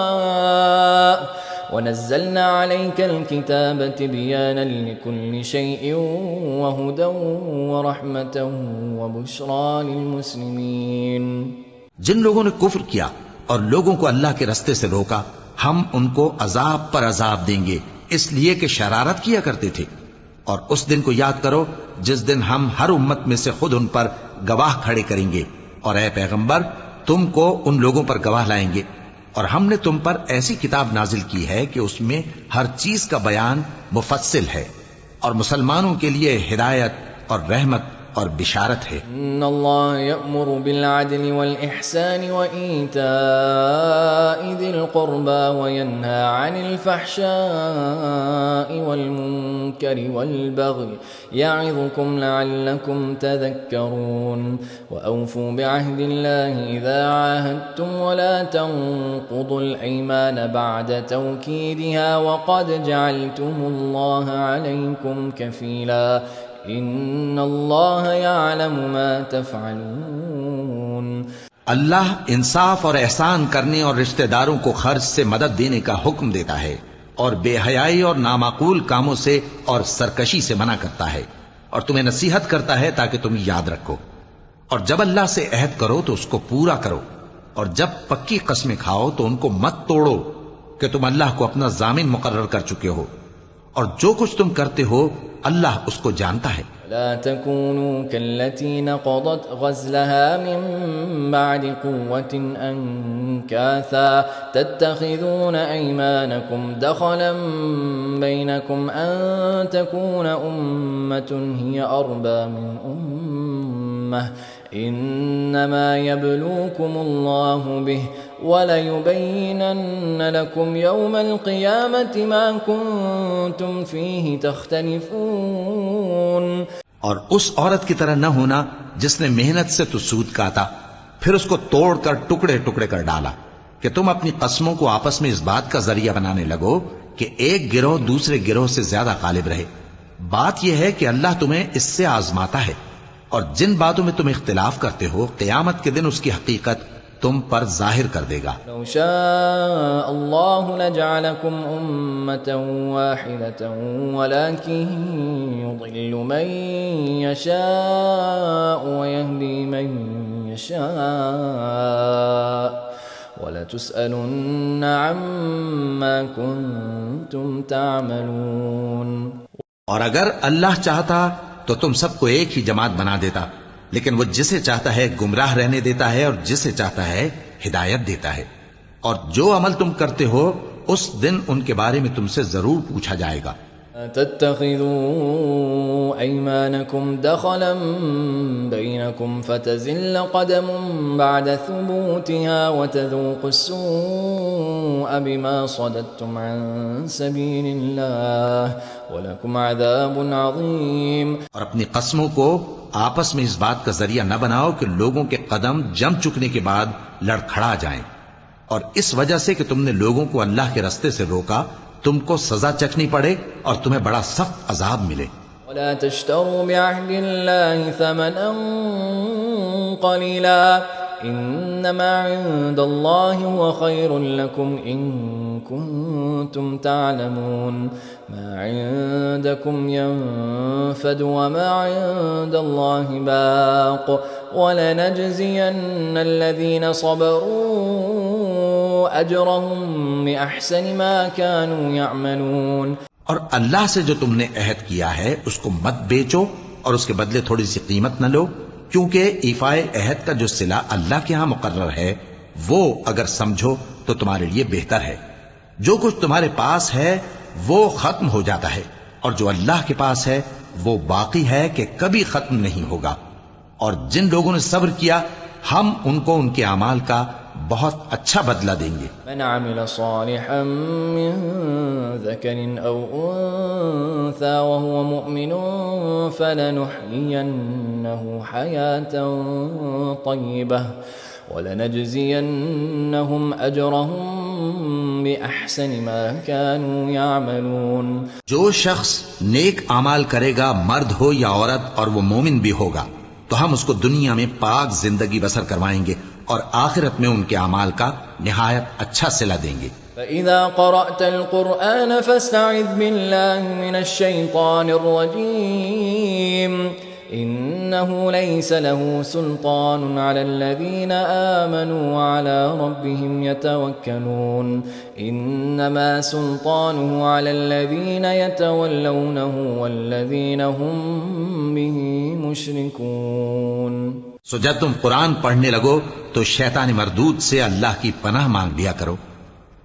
هؤلاء ونزلنا عليك الكتاب تبيانا لكل شيء وهدى ورحمة وبشرى للمسلمين. جن لوگوں نے کفر کیا اور لوگوں کو اللہ کے رستے سے روکا ہم ان کو عذاب پر عذاب دیں گے اس لیے کہ شرارت کیا کرتے تھے. اور اس دن کو یاد کرو جس دن ہم ہر امت میں سے خود ان پر گواہ کھڑے کریں گے، اور اے پیغمبر تم کو ان لوگوں پر گواہ لائیں گے. اور ہم نے تم پر ایسی کتاب نازل کی ہے کہ اس میں ہر چیز کا بیان مفصل ہے اور مسلمانوں کے لیے ہدایت اور رحمت اور بشارت ہے. ان اللہ یأمر بالعدل والإحسان وإیتاء ذی القربى وینہى عن الفحشاء والمنکر والبغی یعظکم لعلکم تذکرون وأوفوا بعهد اللہ اذا عاہدتم ولا تنقضوا الأیمان بعد توکیدها وقد جعلتم اللہ علیکم کفیلا ان اللہ یعلم ما تفعلون. اللہ انصاف اور احسان کرنے اور رشتہ داروں کو خرچ سے مدد دینے کا حکم دیتا ہے اور بے حیائی اور نامعقول کاموں سے اور سرکشی سے منع کرتا ہے اور تمہیں نصیحت کرتا ہے تاکہ تم یاد رکھو. اور جب اللہ سے عہد کرو تو اس کو پورا کرو، اور جب پکی قسمیں کھاؤ تو ان کو مت توڑو کہ تم اللہ کو اپنا ضامن مقرر کر چکے ہو، اور جو کچھ تم کرتے ہو اللہ اس کو جانتا ہے۔ لا تكونوا كالتي نقضت غزلها من بعد قوة أنكاثا تتخذون أيمانكم دخلا بينكم أن تكون أمة هي أربى من أمة إنما يبلوكم الله به وَلَيُبَيِّنَنَّ لَكُمْ يَوْمَ الْقِيَامَةِ مَا كُنْتُمْ فِيهِ تَخْتَلِفُونَ۔ اور اس عورت کی طرح نہ ہونا جس نے محنت سے تو سود کاتا پھر اس کو توڑ کر ٹکڑے ٹکڑے کر ڈالا، کہ تم اپنی قسموں کو آپس میں اس بات کا ذریعہ بنانے لگو کہ ایک گروہ دوسرے گروہ سے زیادہ غالب رہے۔ بات یہ ہے کہ اللہ تمہیں اس سے آزماتا ہے، اور جن باتوں میں تم اختلاف کرتے ہو قیامت کے دن اس کی حقیقت تم پر ظاہر کر دے گا۔ لو شاء اللہ لجعلکم امة واحدة ولكن يضل من يشاء ويهدي من يشاء ولتسألن عما كنتم تعملون۔ اور اگر اللہ چاہتا تو تم سب کو ایک ہی جماعت بنا دیتا، لیکن وہ جسے چاہتا ہے گمراہ رہنے دیتا ہے اور جسے چاہتا ہے ہدایت دیتا ہے، اور جو عمل تم کرتے ہو اس دن ان کے بارے میں تم سے ضرور پوچھا جائے گا۔ تتخذوا أيمانكم دخلا بينكم فتزل قدم بعد ثبوتها وتذوقوا السوء بما صددتم عن سبيل الله ولكم عذاب عظيم۔ اور اپنی قسموں کو آپس میں اس بات کا ذریعہ نہ بناؤ کہ لوگوں کے قدم جم چکنے کے بعد لڑکھڑا جائیں، اور اس وجہ سے کہ تم نے لوگوں کو اللہ کے رستے سے روکا تم کو سزا چکھنی پڑے اور تمہیں بڑا سخت عذاب ملے۔ ولا تشتروا بعهد الله ثمنا قليلا انما عند الله هو خير لكم ان كنتم تعلمون ما عندكم ينفد وما عند الله باق ولنجزين الذين صبروا اجرهم باحسن ما كانوا يعملون۔ اور اللہ سے جو تم نے عہد کیا ہے اس کو مت بیچو اور اس کے بدلے تھوڑی سی قیمت نہ لو، کیونکہ ایفائے عہد کا جو صلہ اللہ کے ہاں مقرر ہے وہ اگر سمجھو تو تمہارے لیے بہتر ہے۔ جو کچھ تمہارے پاس ہے وہ ختم ہو جاتا ہے، اور جو اللہ کے پاس ہے وہ باقی ہے کہ کبھی ختم نہیں ہوگا۔ اور جن لوگوں نے صبر کیا ہم ان کو ان کے اعمال کا بہت اچھا بدلہ دیں گے۔ من عمل صالحا من ذکر او انثى وهو مؤمن فلنحيينه حياة طيبة ولنجزينهم اجرهم باحسن ما كانوا يعملون۔ جو شخص نیک اعمال کرے گا مرد ہو یا عورت اور وہ مومن بھی ہوگا تو ہم اس کو دنیا میں پاک زندگی بسر کروائیں گے اور آخرت میں ان کے اعمال کا نہایت اچھا صلہ دیں گے۔ فَإِذَا قَرَأْتَ الْقُرْآنَ فَاسْتَعِذْ بِاللَّهِ مِنَ الشَّيْطَانِ الرَّجِيمِ إِنَّهُ لَيْسَ لَهُ سُلْطَانٌ عَلَى الَّذِينَ آمَنُوا وَعَلَى رَبِّهِمْ يَتَوَكَّلُونَ إِنَّمَا سُلْطَانُهُ عَلَى الَّذِينَ يَتَوَلَّوْنَهُ وَالَّذِينَ هُمْ بِهِ مُشْرِكُونَ۔ سو جب تم قرآن پڑھنے لگو تو شیطان مردود سے اللہ کی پناہ مانگ لیا کرو۔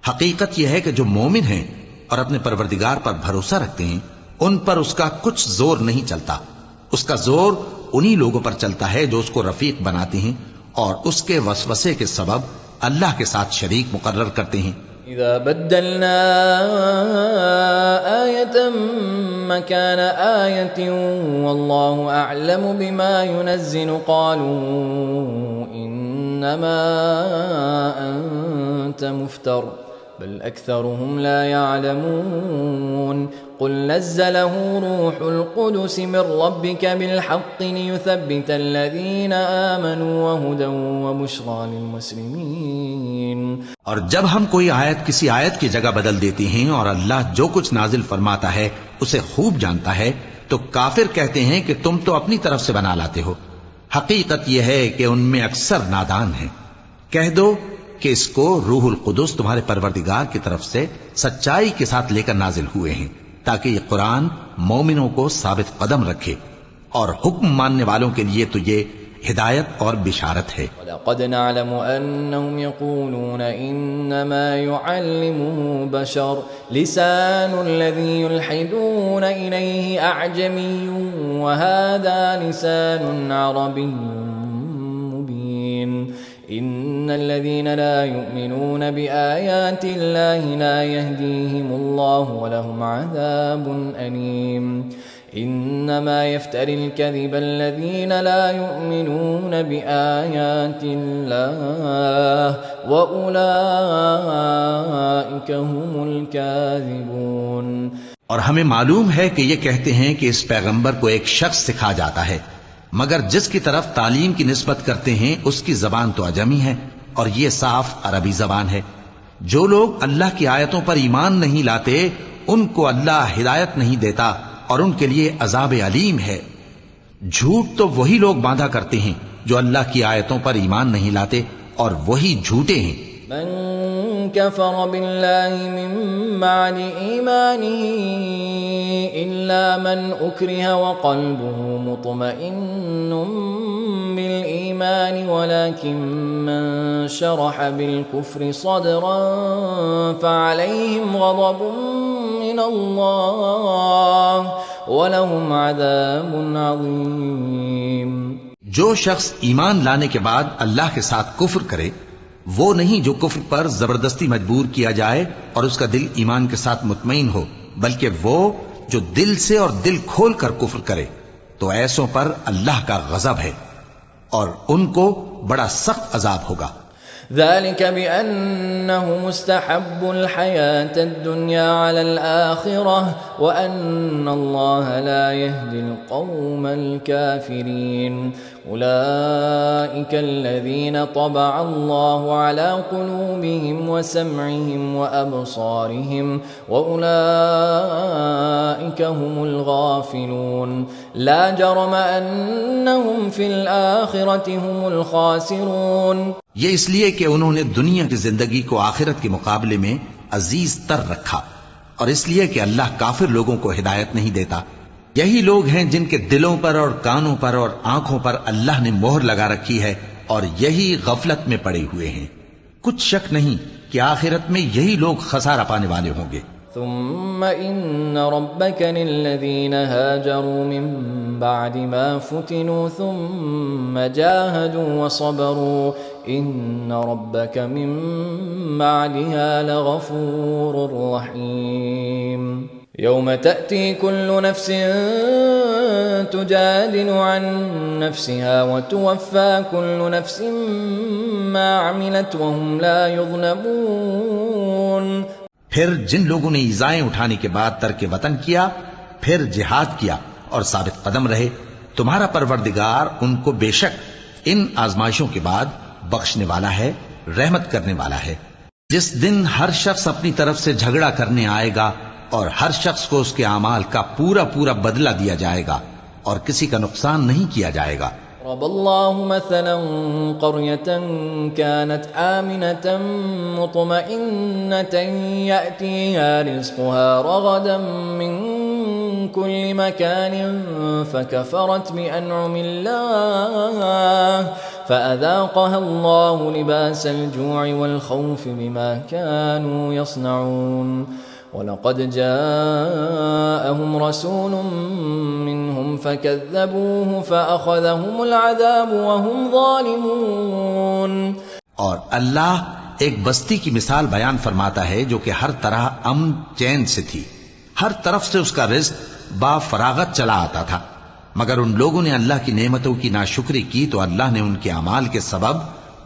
حقیقت یہ ہے کہ جو مومن ہیں اور اپنے پروردگار پر بھروسہ رکھتے ہیں ان پر اس کا کچھ زور نہیں چلتا، اس کا زور انہی لوگوں پر چلتا ہے جو اس کو رفیق بناتے ہیں اور اس کے وسوسے کے سبب اللہ کے ساتھ شریک مقرر کرتے ہیں۔ اذا بدلنا آیة مكان آیة والله اعلم بما ينزل قالوا انما انت مفتر بل اكثرهم لا يعلمون قل نزله روح القدس من ربك بالحق ليثبت الذين آمنوا وهدى وبشرى للمسلمين۔ اور جب ہم کوئی آیت کسی آیت کی جگہ بدل دیتے ہیں اور اللہ جو کچھ نازل فرماتا ہے اسے خوب جانتا ہے تو کافر کہتے ہیں کہ تم تو اپنی طرف سے بنا لاتے ہو، حقیقت یہ ہے کہ ان میں اکثر نادان ہیں۔ کہہ دو کہ اس کو روح القدس تمہارے پروردگار کی طرف سے سچائی کے ساتھ لے کر نازل ہوئے ہیں، تاکہ یہ قرآن مومنوں کو ثابت قدم رکھے، اور حکم ماننے والوں کے لیے تو یہ ہدایت اور بشارت ہے۔ وَلَقَدْ نَعْلَمُ أَنَّهُمْ يَقُولُونَ إِنَّمَا يُعَلِّمُهُ بَشَرٌ لِسَانُ الَّذِي يُلْحِدُونَ إِلَيْهِ أَعْجَمِيٌّ وَهَذَا لِسَانٌ عَرَبِيٌّ مُبِينٌ إِنَّ الَّذِينَ لَا يُؤْمِنُونَ بِآيَاتِ اللَّهِ لَا يَهْدِيهِمُ اللَّهُ وَلَهُمْ عَذَابٌ أَلِيمٌ إنما يفتري الكذب الذين لا يؤمنون بآيات الله وأولئك هم الكاذبون۔ اور ہمیں معلوم ہے کہ یہ کہتے ہیں کہ اس پیغمبر کو ایک شخص سکھا جاتا ہے، مگر جس کی طرف تعلیم کی نسبت کرتے ہیں اس کی زبان تو عجمی ہے، اور یہ صاف عربی زبان ہے۔ جو لوگ اللہ کی آیتوں پر ایمان نہیں لاتے ان کو اللہ ہدایت نہیں دیتا، اور ان کے لیے عذاب علیم ہے۔ جھوٹ تو وہی لوگ باندھا کرتے ہیں جو اللہ کی آیتوں پر ایمان نہیں لاتے، اور وہی جھوٹے ہیں۔ من كفر بالله من بعد إيمانه إلا من أكره وقلبه مطمئن بالإيمان ولكن من شرح بالكفر صدرا فعليهم غضب من الله وَلَهُمْ عَذَابٌ عَظِيمٌ۔ جو شخص ایمان لانے کے بعد اللہ کے ساتھ کفر کرے وہ نہیں جو کفر پر زبردستی مجبور کیا جائے اور اس کا دل ایمان کے ساتھ مطمئن ہو، بلکہ وہ جو دل سے اور دل کھول کر کفر کرے، تو ایسوں پر اللہ کا غضب ہے اور ان کو بڑا سخت عذاب ہوگا۔ ذلك بأنه مستحب الحياة الدنيا على الآخرة وأن الله لا يهدي القوم الكافرين أولئك الذين طبع الله على قلوبهم وسمعهم وأبصارهم وأولئك هم الغافلون لا جرم أنهم في الآخرة هم الخاسرون۔ یہ اس لیے کہ انہوں نے دنیا کی زندگی کو آخرت کے مقابلے میں عزیز تر رکھا، اور اس لیے کہ اللہ کافر لوگوں کو ہدایت نہیں دیتا۔ یہی لوگ ہیں جن کے دلوں پر اور کانوں پر اور آنکھوں پر اللہ نے مہر لگا رکھی ہے، اور یہی غفلت میں پڑے ہوئے ہیں۔ کچھ شک نہیں کہ آخرت میں یہی لوگ خسارہ پانے والے ہوں گے۔ ثم إن ربك للذين هاجروا من بعد ما فتنوا ثم جاهدوا وصبروا إن ربك من بعدها لغفور رحيم يوم تأتي كل نفس تجادل عن نفسها وتوفى كل نفس ما عملت وهم لا يظلمون۔ پھر جن لوگوں نے ایذائیں اٹھانے کے بعد ترک وطن کیا، پھر جہاد کیا اور ثابت قدم رہے، تمہارا پروردگار ان کو بے شک ان آزمائشوں کے بعد بخشنے والا ہے، رحمت کرنے والا ہے۔ جس دن ہر شخص اپنی طرف سے جھگڑا کرنے آئے گا اور ہر شخص کو اس کے اعمال کا پورا پورا بدلہ دیا جائے گا اور کسی کا نقصان نہیں کیا جائے گا۔ ضرب الله مثلا قرية كانت آمنة مطمئنة يأتيها رزقها رغدا من كل مكان فكفرت بأنعم الله فأذاقها الله لباس الجوع والخوف بما كانوا يصنعون وَلَقَدْ جَاءَهُمْ رَسُولٌ مِّنْهُمْ فَكَذَّبُوهُ فَأَخَذَهُمُ الْعَذَابُ وَهُمْ ظَالِمُونَ۔ اور اللہ ایک بستی کی مثال بیان فرماتا ہے جو کہ ہر طرح امن چین سے تھی، ہر طرف سے اس کا رزق با فراغت چلا آتا تھا، مگر ان لوگوں نے اللہ کی نعمتوں کی ناشکری کی تو اللہ نے ان کے اعمال کے سبب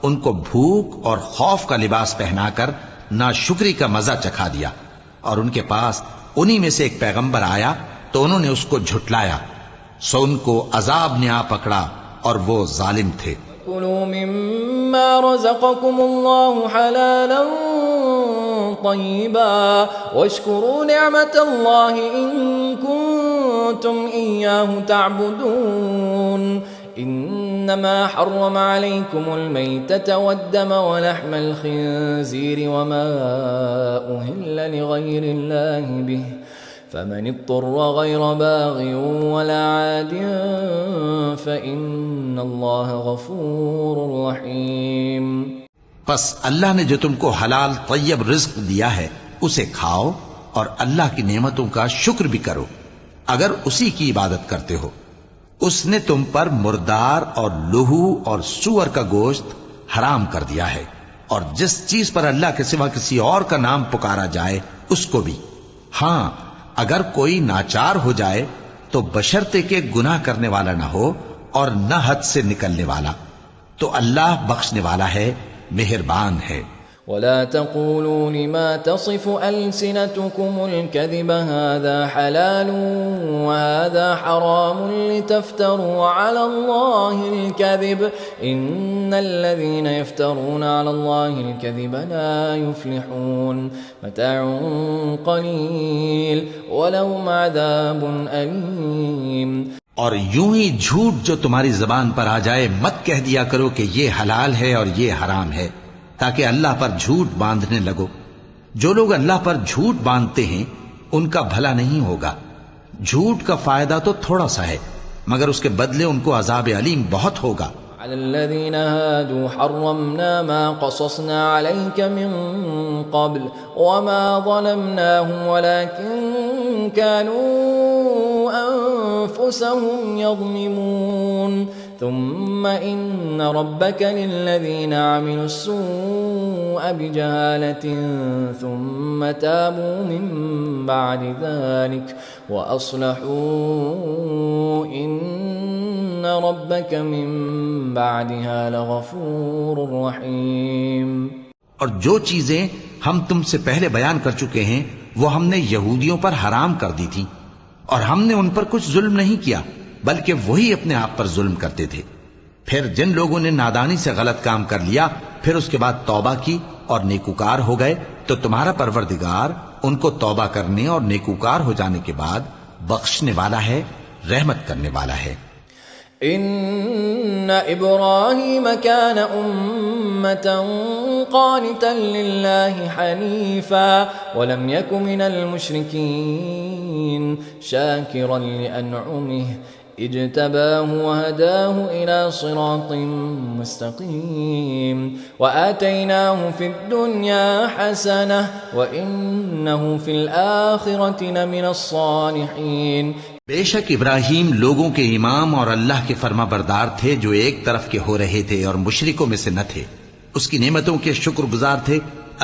ان کو بھوک اور خوف کا لباس پہنا کر ناشکری کا مزہ چکھا دیا، اور ان کے پاس انہی میں سے ایک پیغمبر آیا تو انہوں نے اس کو جھٹلایا، سو ان کو عذاب نے آ پکڑا اور وہ ظالم تھے۔ كُلُوا مِمَّا رَزَقَكُمُ اللَّهُ حَلَالًا طَيِّبًا وَاشْكُرُوا نِعْمَةَ اللَّهِ إِن كُنتُمْ إِيَّاهُ تَعْبُدُونَ إِنَّ إنما حرم عليكم الميتة والدم ولحم الخنزير وما أهل لغير الله به فمن اضطر غير باغ ولا عاد فإن الله غفور رحيم. پس اللہ نے جو تم کو حلال طیب رزق دیا ہے اسے کھاؤ اور اللہ کی نعمتوں کا شکر بھی کرو اگر اسی کی عبادت کرتے ہو. اس نے تم پر مردار اور لہو اور سور کا گوشت حرام کر دیا ہے اور جس چیز پر اللہ کے سوا کسی اور کا نام پکارا جائے اس کو بھی. ہاں اگر کوئی ناچار ہو جائے تو بشرطے کہ گناہ کرنے والا نہ ہو اور نہ حد سے نکلنے والا تو اللہ بخشنے والا ہے مہربان ہے. ولا تقولوا لما تصف ألسنتكم الكذب هذا حلال وهذا حرام لتفتروا على الله الكذب إن الذين يفترون على الله الكذب لا يفلحون. متاع قليل ولهم عذاب أليم. اور یوں ہی جھوٹ جو تمہاری زبان پر آ جائے مت کہہ دیا کرو کہ یہ حلال ہے اور یہ حرام ہے تاکہ اللہ پر جھوٹ باندھنے لگو. جو لوگ اللہ پر جھوٹ باندھتے ہیں ان کا بھلا نہیں ہوگا. جھوٹ کا فائدہ تو تھوڑا سا ہے مگر اس کے بدلے ان کو عذاب علیم بہت ہوگا. على الذين هادوا حرمنا ما قصصنا عليك من قبل وما ظلمناهم ولكن كانوا أنفسهم يظلمون. ثم إن ربك للذين عملوا السوء بجهالة ثم تابوا من بعد ذلك وأصلحوا إن ربك من بعدها لغفور رحيم. اور جو چیزیں ہم تم سے پہلے بیان کر چکے ہیں وہ ہم نے یہودیوں پر حرام کر دی تھی اور ہم نے ان پر کچھ ظلم نہیں کیا بلکہ وہی اپنے آپ پر ظلم کرتے تھے. پھر جن لوگوں نے نادانی سے غلط کام کر لیا پھر اس کے بعد توبہ کی اور نیکوکار ہو گئے تو تمہارا پروردگار ان کو توبہ کرنے اور نیکوکار ہو جانے کے بعد بخشنے والا ہے رحمت کرنے والا ہے. ان ابراہیم كان امة قانتا لله حنیفا ولم يك من المشركين شاكرا لأنعمه اجتباه وهداه إلى صراط مستقيم وآتيناه في الدنيا حسنة وإنه في الآخرة لمن الصالحين. بے شک ابراہیم لوگوں کے امام اور اللہ کے فرما بردار تھے جو ایک طرف کے ہو رہے تھے اور مشرکوں میں سے نہ تھے. اس کی نعمتوں کے شکر گزار تھے.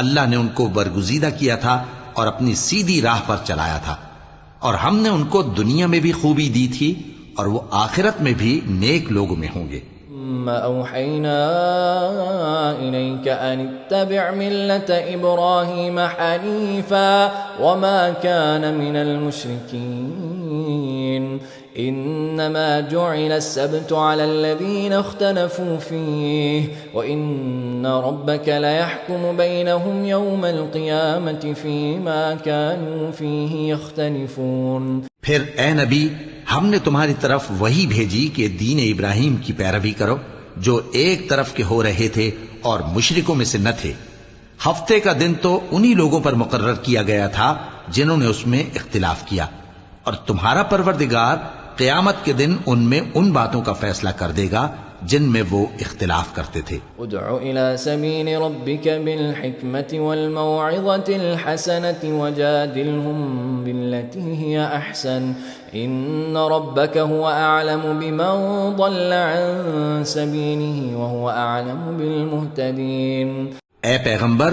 اللہ نے ان کو برگزیدہ کیا تھا اور اپنی سیدھی راہ پر چلایا تھا اور ہم نے ان کو دنیا میں بھی خوبی دی تھی اور وہ آخرت میں بھی نیک لوگوں میں ہوں گے. ثم أوحينا إليك أن اتبع ملة إبراهيم حنيفا وما كان من المشركين إنما جعل السبت على الذين اختلفوا فيه وإن ربك ليحكم بينهم يوم القيامة فيما كانوا فيه يختلفون. پھر اے نبی ہم نے تمہاری طرف وہی بھیجی کہ دین ابراہیم کی پیروی کرو جو ایک طرف کے ہو رہے تھے اور مشرکوں میں سے نہ تھے. ہفتے کا دن تو انہی لوگوں پر مقرر کیا گیا تھا جنہوں نے اس میں اختلاف کیا اور تمہارا پروردگار قیامت کے دن ان میں ان باتوں کا فیصلہ کر دے گا جن میں وہ اختلاف کرتے تھے. ادع الى سبيل ربك بالحكمة والموعظة الحسنة وجادلهم بالتي هي احسن ان ربك هو اعلم بمن ضل عن سبيله وهو اعلم بالمهتدين. اے پیغمبر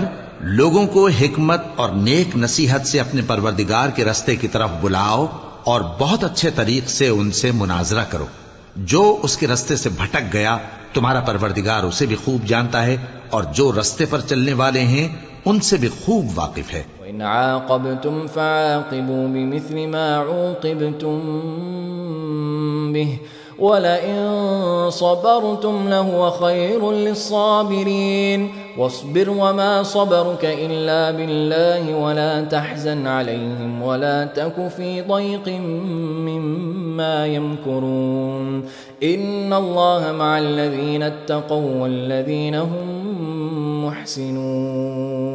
لوگوں کو حکمت اور نیک نصیحت سے اپنے پروردگار کے رستے کی طرف بلاؤ اور بہت اچھے طریق سے ان سے مناظرہ کرو. جو اس کے رستے سے بھٹک گیا تمہارا پروردگار اسے بھی خوب جانتا ہے اور جو رستے پر چلنے والے ہیں ان سے بھی خوب واقف ہے. وَإِنْ عَاقَبْتُمْ فَعَاقِبُوا بِمِثْلِ مَا عُوقِبْتُمْ بِهِ وَلَئِن صبرتم لهو خير للصابرين واصبر وما صبرك إلا بالله ولا تحزن عليهم ولا تك في ضيق مما يمكرون إن الله مع الذين اتقوا والذين هم محسنون.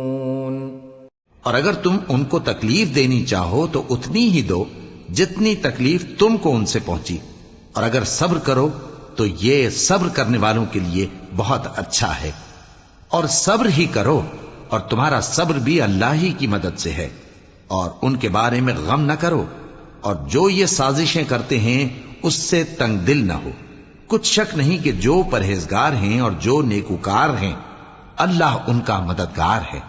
اور اگر تم ان کو تکلیف دینی چاہو تو اتنی ہی دو جتنی تکلیف تم کو ان سے پہنچی، اور اگر صبر کرو تو یہ صبر کرنے والوں کے لیے بہت اچھا ہے. اور صبر ہی کرو، اور تمہارا صبر بھی اللہ ہی کی مدد سے ہے، اور ان کے بارے میں غم نہ کرو، اور جو یہ سازشیں کرتے ہیں اس سے تنگ دل نہ ہو. کچھ شک نہیں کہ جو پرہیزگار ہیں اور جو نیکوکار ہیں اللہ ان کا مددگار ہے.